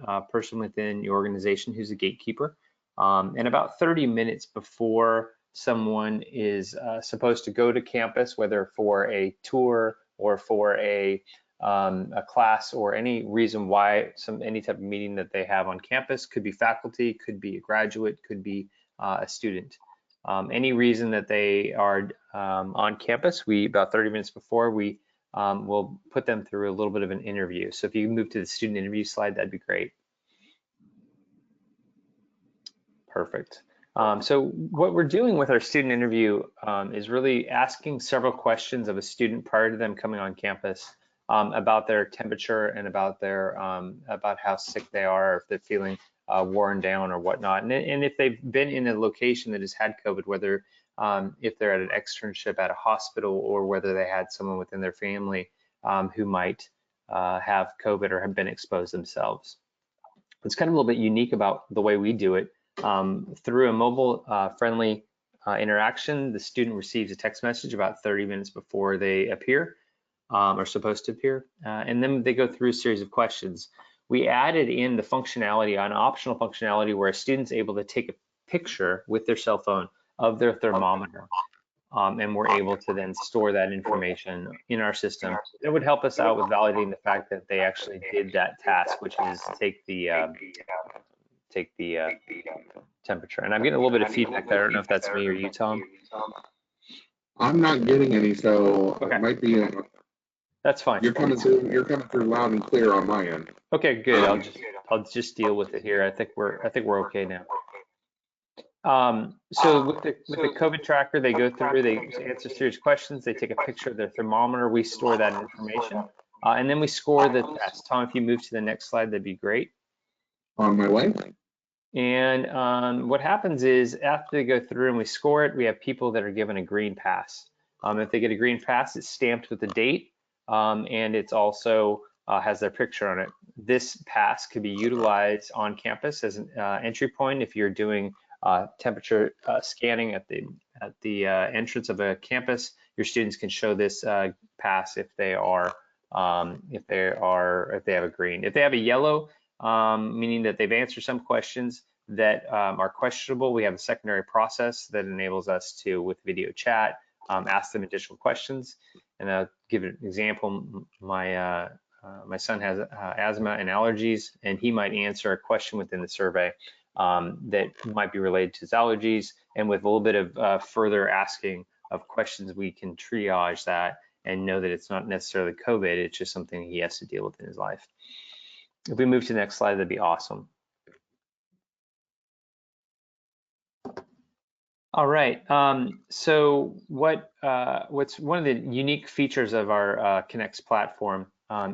a person within your organization who's a gatekeeper. And about 30 minutes before someone is supposed to go to campus, whether for a tour or for a class or any reason why any type of meeting that they have on campus, could be faculty, could be a graduate, could be a student. Any reason that they are on campus, about 30 minutes before, we will put them through a little bit of an interview. So if you move to the student interview slide, that'd be great. Perfect. So what we're doing with our student interview is really asking several questions of a student prior to them coming on campus about their temperature and about about how sick they are, or if they're feeling worn down or whatnot. And if they've been in a location that has had COVID, whether if they're at an externship at a hospital or whether they had someone within their family who might have COVID or have been exposed themselves. It's kind of a little bit unique about the way we do it. Through a mobile friendly interaction, the student receives a text message about 30 minutes before they appear, or supposed to appear, and then they go through a series of questions. We added in the functionality, an optional functionality, where a student's able to take a picture with their cell phone of their thermometer, and we're able to then store that information in our system. It would help us out with validating the fact that they actually did that task, which is take the temperature. And I'm getting a little bit of feedback there. I don't know if that's me or you, Tom. I'm not getting any, so okay. It might be. That's fine. You're coming through loud and clear on my end. Okay, good. I'll just deal with it here. I think we're okay now. So with the COVID tracker, they go through, they answer serious questions, they take a picture of their thermometer, we store that information, and then we score the test. Tom, if you move to the next slide, that'd be great. On my way. And what happens is after they go through and we score it, we have people that are given a green pass. If they get a green pass, it's stamped with the date, and it's also has their picture on it. This pass could be utilized on campus as an entry point if you're doing temperature scanning at the entrance of a campus. Your students can show this pass if they have a green. If they have a yellow, meaning that they've answered some questions that are questionable, we have a secondary process that enables us to, with video chat, ask them additional questions. And I'll give an example. My son has asthma and allergies, and he might answer a question within the survey that might be related to his allergies. And with a little bit of further asking of questions, we can triage that and know that it's not necessarily COVID, it's just something he has to deal with in his life. If we move to the next slide, that'd be awesome. All right. So what's one of the unique features of our Connext platform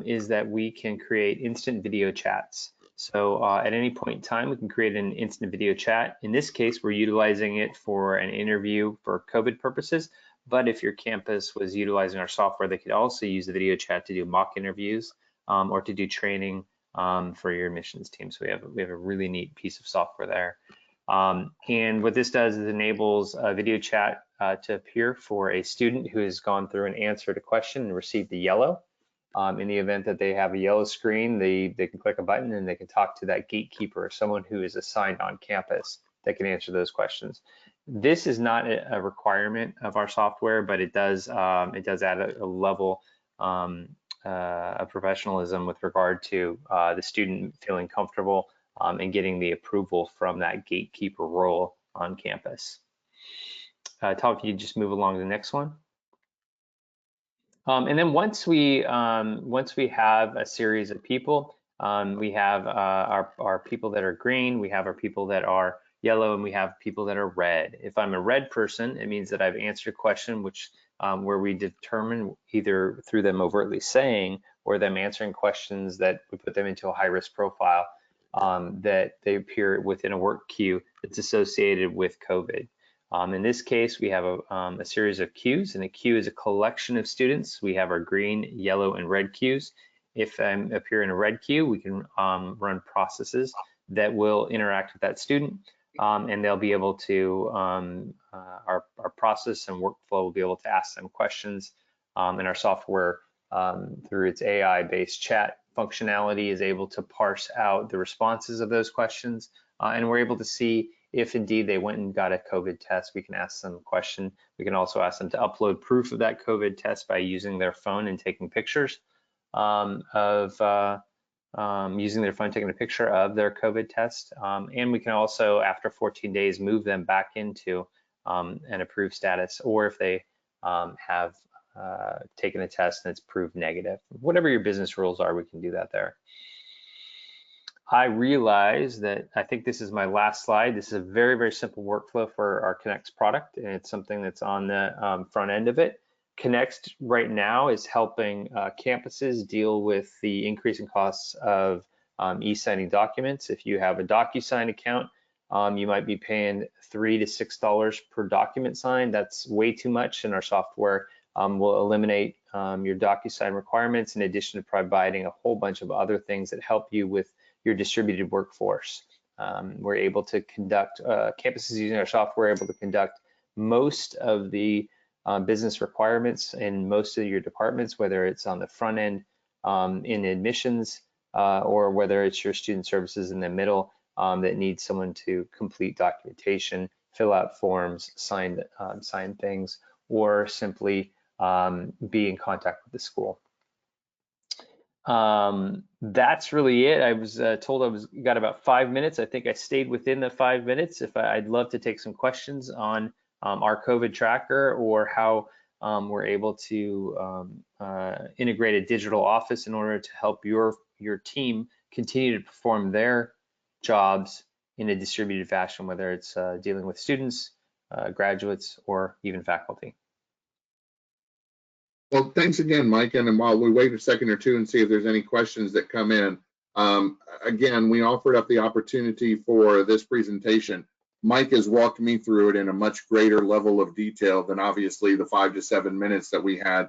is that we can create instant video chats. So at any point in time, we can create an instant video chat. In this case, we're utilizing it for an interview for COVID purposes. But if your campus was utilizing our software, they could also use the video chat to do mock interviews or to do training for your admissions team. So we have a really neat piece of software there. And what this does is enables a video chat to appear for a student who has gone through and answered a question and received the yellow. In the event that they have a yellow screen, they can click a button and they can talk to that gatekeeper, someone who is assigned on campus that can answer those questions. This is not a requirement of our software, but it does add a level of professionalism with regard to the student feeling comfortable and getting the approval from that gatekeeper role on campus. Tom, if you just move along to the next one. And then once we have a series of people, we have our people that are green, we have our people that are yellow, and we have people that are red. If I'm a red person, it means that I've answered a question which where we determine either through them overtly saying or them answering questions that we put them into a high-risk profile that they appear within a work queue that's associated with COVID. In this case, we have a series of queues, and a queue is a collection of students. We have our green, yellow, and red queues. If I appear in a red queue, we can run processes that will interact with that student, and they'll be able to, our process and workflow will be able to ask them questions, and our software, through its AI-based chat functionality, is able to parse out the responses of those questions, and we're able to see if indeed they went and got a COVID test. We can ask them a question. We can also ask them to upload proof of that COVID test by using their phone and taking pictures using their phone, taking a picture of their COVID test. And we can also, after 14 days, move them back into an approved status, or if they have taken a test and it's proved negative. Whatever your business rules are, we can do that there. I realize that I think this is my last slide. This is a very, very simple workflow for our Connects product, and it's something that's on the front end of it. Connects right now is helping campuses deal with the increasing costs of e-signing documents. If you have a DocuSign account, you might be paying $3 to $6 per document signed. That's way too much, and our software will eliminate your DocuSign requirements, in addition to providing a whole bunch of other things that help you with your distributed workforce. We're able to conduct, campuses using our software are able to conduct most of the business requirements in most of your departments, whether it's on the front end in admissions or whether it's your student services in the middle that needs someone to complete documentation, fill out forms, sign things, or simply be in contact with the school. That's really it. I was told I got about 5 minutes. I think I stayed within the 5 minutes. I'd love to take some questions on our COVID tracker, or how we're able to integrate a digital office in order to help your team continue to perform their jobs in a distributed fashion, whether it's dealing with students, graduates, or even faculty. Well, thanks again, Mike. And while we wait a second or two and see if there's any questions that come in, again, we offered up the opportunity for this presentation. Mike has walked me through it in a much greater level of detail than obviously the 5 to 7 minutes that we had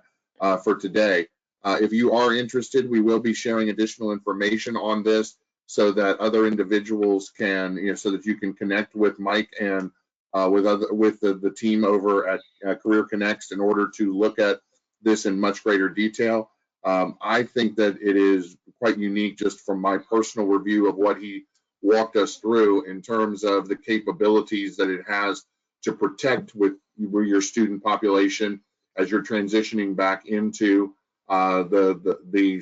for today. If you are interested, we will be sharing additional information on this so that other individuals can, so that you can connect with Mike and with the team over at Career Connects in order to look at this in much greater detail. I think that it is quite unique just from my personal review of what he walked us through in terms of the capabilities that it has to protect with your student population as you're transitioning back into the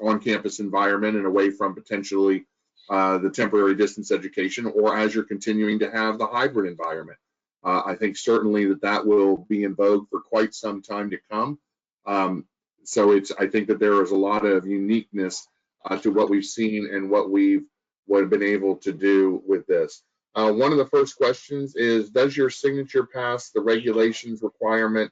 on-campus environment and away from potentially the temporary distance education, or as you're continuing to have the hybrid environment. I think certainly that will be in vogue for quite some time to come. So I think that there is a lot of uniqueness to what we've seen and what we've been able to do with this. One of the first questions is, does your signature pass the regulations requirement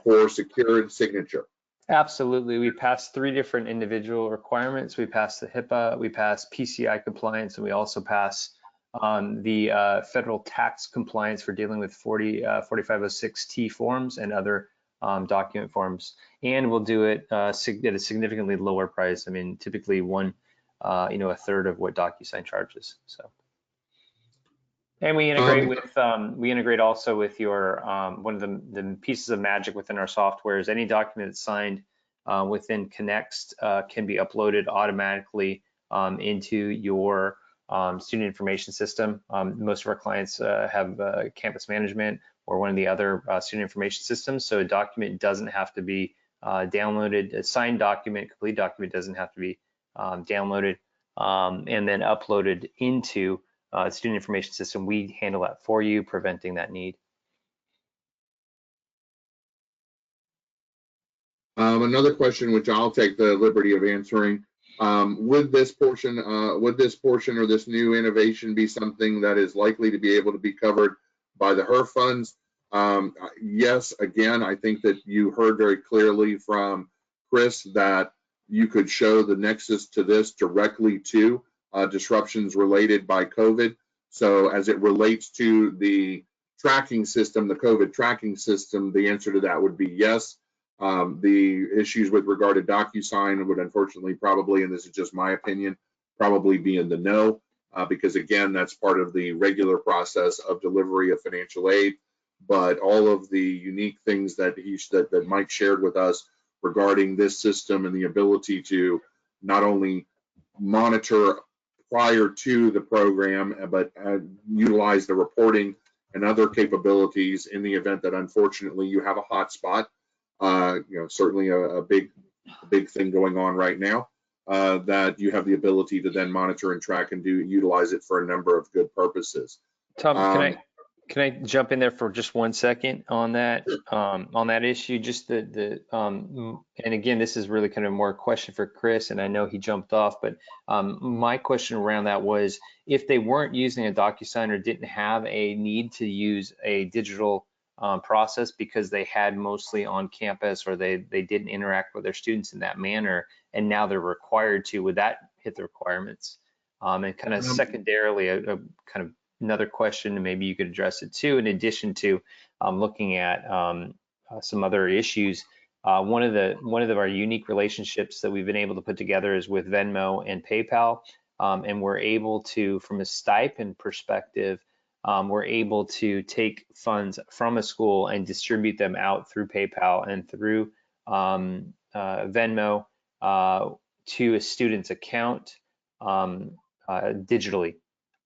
for secured signature? Absolutely. We passed 3 different individual requirements. We passed the HIPAA, we passed PCI compliance, and we also pass the federal tax compliance for dealing with 4506T forms and other document forms. And we'll do it at a significantly lower price. I mean, typically a third of what DocuSign charges. So. And we integrate also with your one of the pieces of magic within our software is any document that's signed within Connext can be uploaded automatically into your student information system. Most of our clients have campus management or one of the other student information systems, so a document doesn't have to be downloaded. A signed document, complete document doesn't have to be downloaded and then uploaded into student information system. We handle that for you, preventing that need. Another question, which I'll take the liberty of answering, would this portion or this new innovation be something that is likely to be able to be covered by the HEERF funds? Yes, again, I think that you heard very clearly from Chris that you could show the nexus to this directly to disruptions related by COVID. So as it relates to the tracking system, the COVID tracking system, the answer to that would be yes. The issues with regard to DocuSign would unfortunately probably, and this is just my opinion, probably be in the no, because again, that's part of the regular process of delivery of financial aid. But all of the unique things that that Mike shared with us regarding this system and the ability to not only monitor prior to the program, but utilize the reporting and other capabilities in the event that unfortunately you have a hotspot. Certainly a big thing going on right now, that you have the ability to then monitor and track and utilize it for a number of good purposes. Tom, can I jump in there for just 1 second on that issue? Just and again, this is really kind of more a question for Chris, and I know he jumped off, but my question around that was if they weren't using a DocuSign or didn't have a need to use a digital process because they had mostly on campus or they didn't interact with their students in that manner, and now they're required to, would that hit the requirements? And kind of secondarily, a kind of another question, and maybe you could address it too, in addition to looking at some other issues. One of our unique relationships that we've been able to put together is with Venmo and PayPal, and we're able to, from a stipend perspective, we're able to take funds from a school and distribute them out through PayPal and through Venmo to a student's account digitally,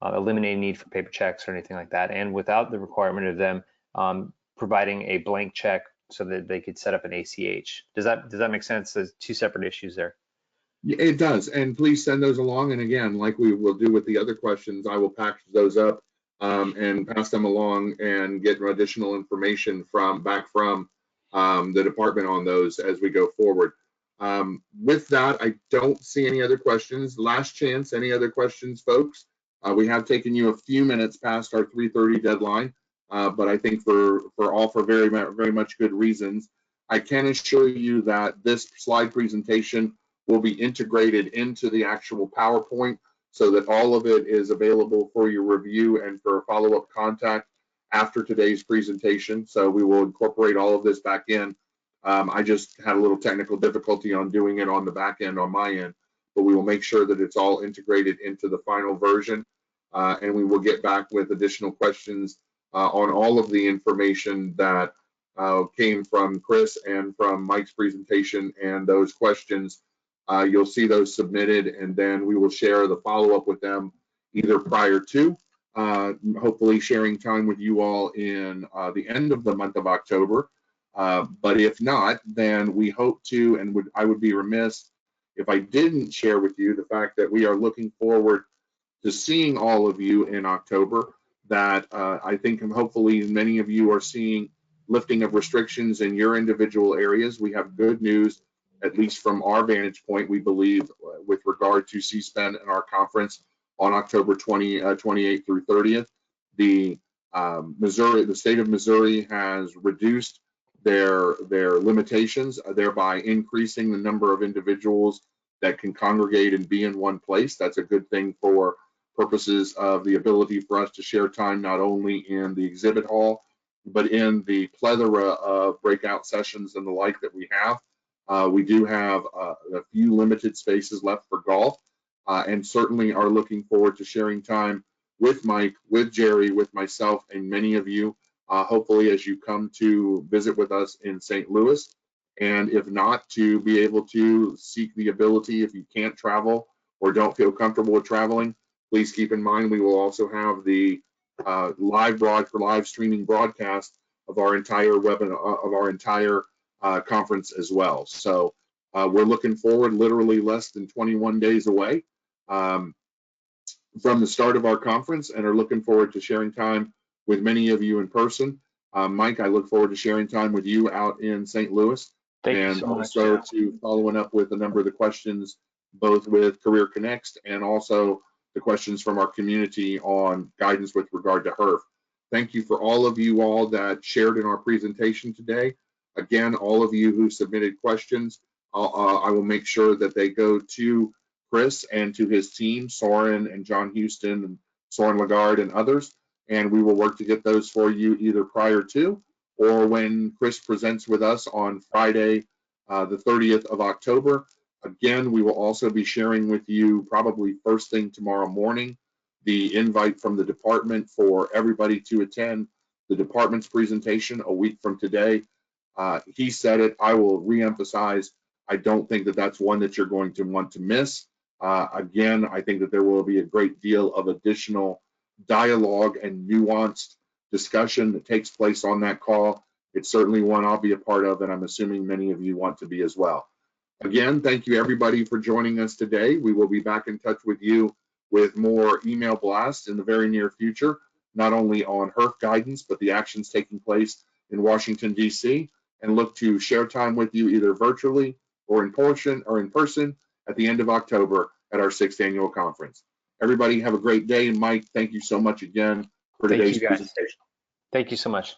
eliminating need for paper checks or anything like that, and without the requirement of them providing a blank check so that they could set up an ACH. Does that make sense? There's 2 separate issues there. It does, and please send those along. And again, like we will do with the other questions, I will package those up and pass them along and get additional information back from the department on those as we go forward. With that, I don't see any other questions. Last chance, any other questions, folks? We have taken you a few minutes past our 3:30 deadline, but I think for very, very much good reasons. I can assure you that this slide presentation will be integrated into the actual PowerPoint so that all of it is available for your review and for follow-up contact after today's presentation. So we will incorporate all of this back in. I just had a little technical difficulty on doing it on the back end on my end, but we will make sure that it's all integrated into the final version, and we will get back with additional questions on all of the information that came from Chris and from Mike's presentation, and those questions. You'll see those submitted, and then we will share the follow-up with them either prior to, hopefully sharing time with you all in the end of the month of October. But if not, then we hope to, and I would be remiss if I didn't share with you the fact that we are looking forward to seeing all of you in October. That I think hopefully many of you are seeing lifting of restrictions in your individual areas. We have good news, at least from our vantage point, we believe, with regard to CSPEN and our conference on October 28th through 30th. The state of Missouri has reduced their limitations, thereby increasing the number of individuals that can congregate and be in one place. That's a good thing for purposes of the ability for us to share time not only in the exhibit hall, but in the plethora of breakout sessions and the like that we have. We do have a few limited spaces left for golf, and certainly are looking forward to sharing time with Mike, with Jerry, with myself, and many of you, hopefully as you come to visit with us in St. Louis. And if not, to be able to seek the ability, if you can't travel or don't feel comfortable with traveling, please keep in mind we will also have the live streaming broadcast of our entire webinar, of our entire conference as well. So we're looking forward, literally less than 21 days away from the start of our conference, and are looking forward to sharing time with many of you in person. Mike, I look forward to sharing time with you out in St. Louis. Thank you And so much. also to following up with a number of the questions, both with Career Connects and also the questions from our community on guidance with regard to HEERF. Thank you for all of you all that shared in our presentation today. Again, all of you who submitted questions, I will make sure that they go to Chris and to his team, Soren and John Houston and Soren Lagarde and others, and we will work to get those for you either prior to or when Chris presents with us on Friday, the 30th of October. Again, we will also be sharing with you probably first thing tomorrow morning, the invite from the department for everybody to attend the department's presentation a week from today. He said it, I will reemphasize, I don't think that that's one that you're going to want to miss. Again, I think that there will be a great deal of additional dialogue and nuanced discussion that takes place on that call. It's certainly one I'll be a part of, and I'm assuming many of you want to be as well. Again, thank you everybody for joining us today. We will be back in touch with you with more email blasts in the very near future, not only on HEERF guidance, but the actions taking place in Washington, D.C., and look to share time with you either virtually or in person at the end of October at our 6th annual conference. Everybody have a great day, and Mike, thank you so much again for today's presentation. Thank you so much.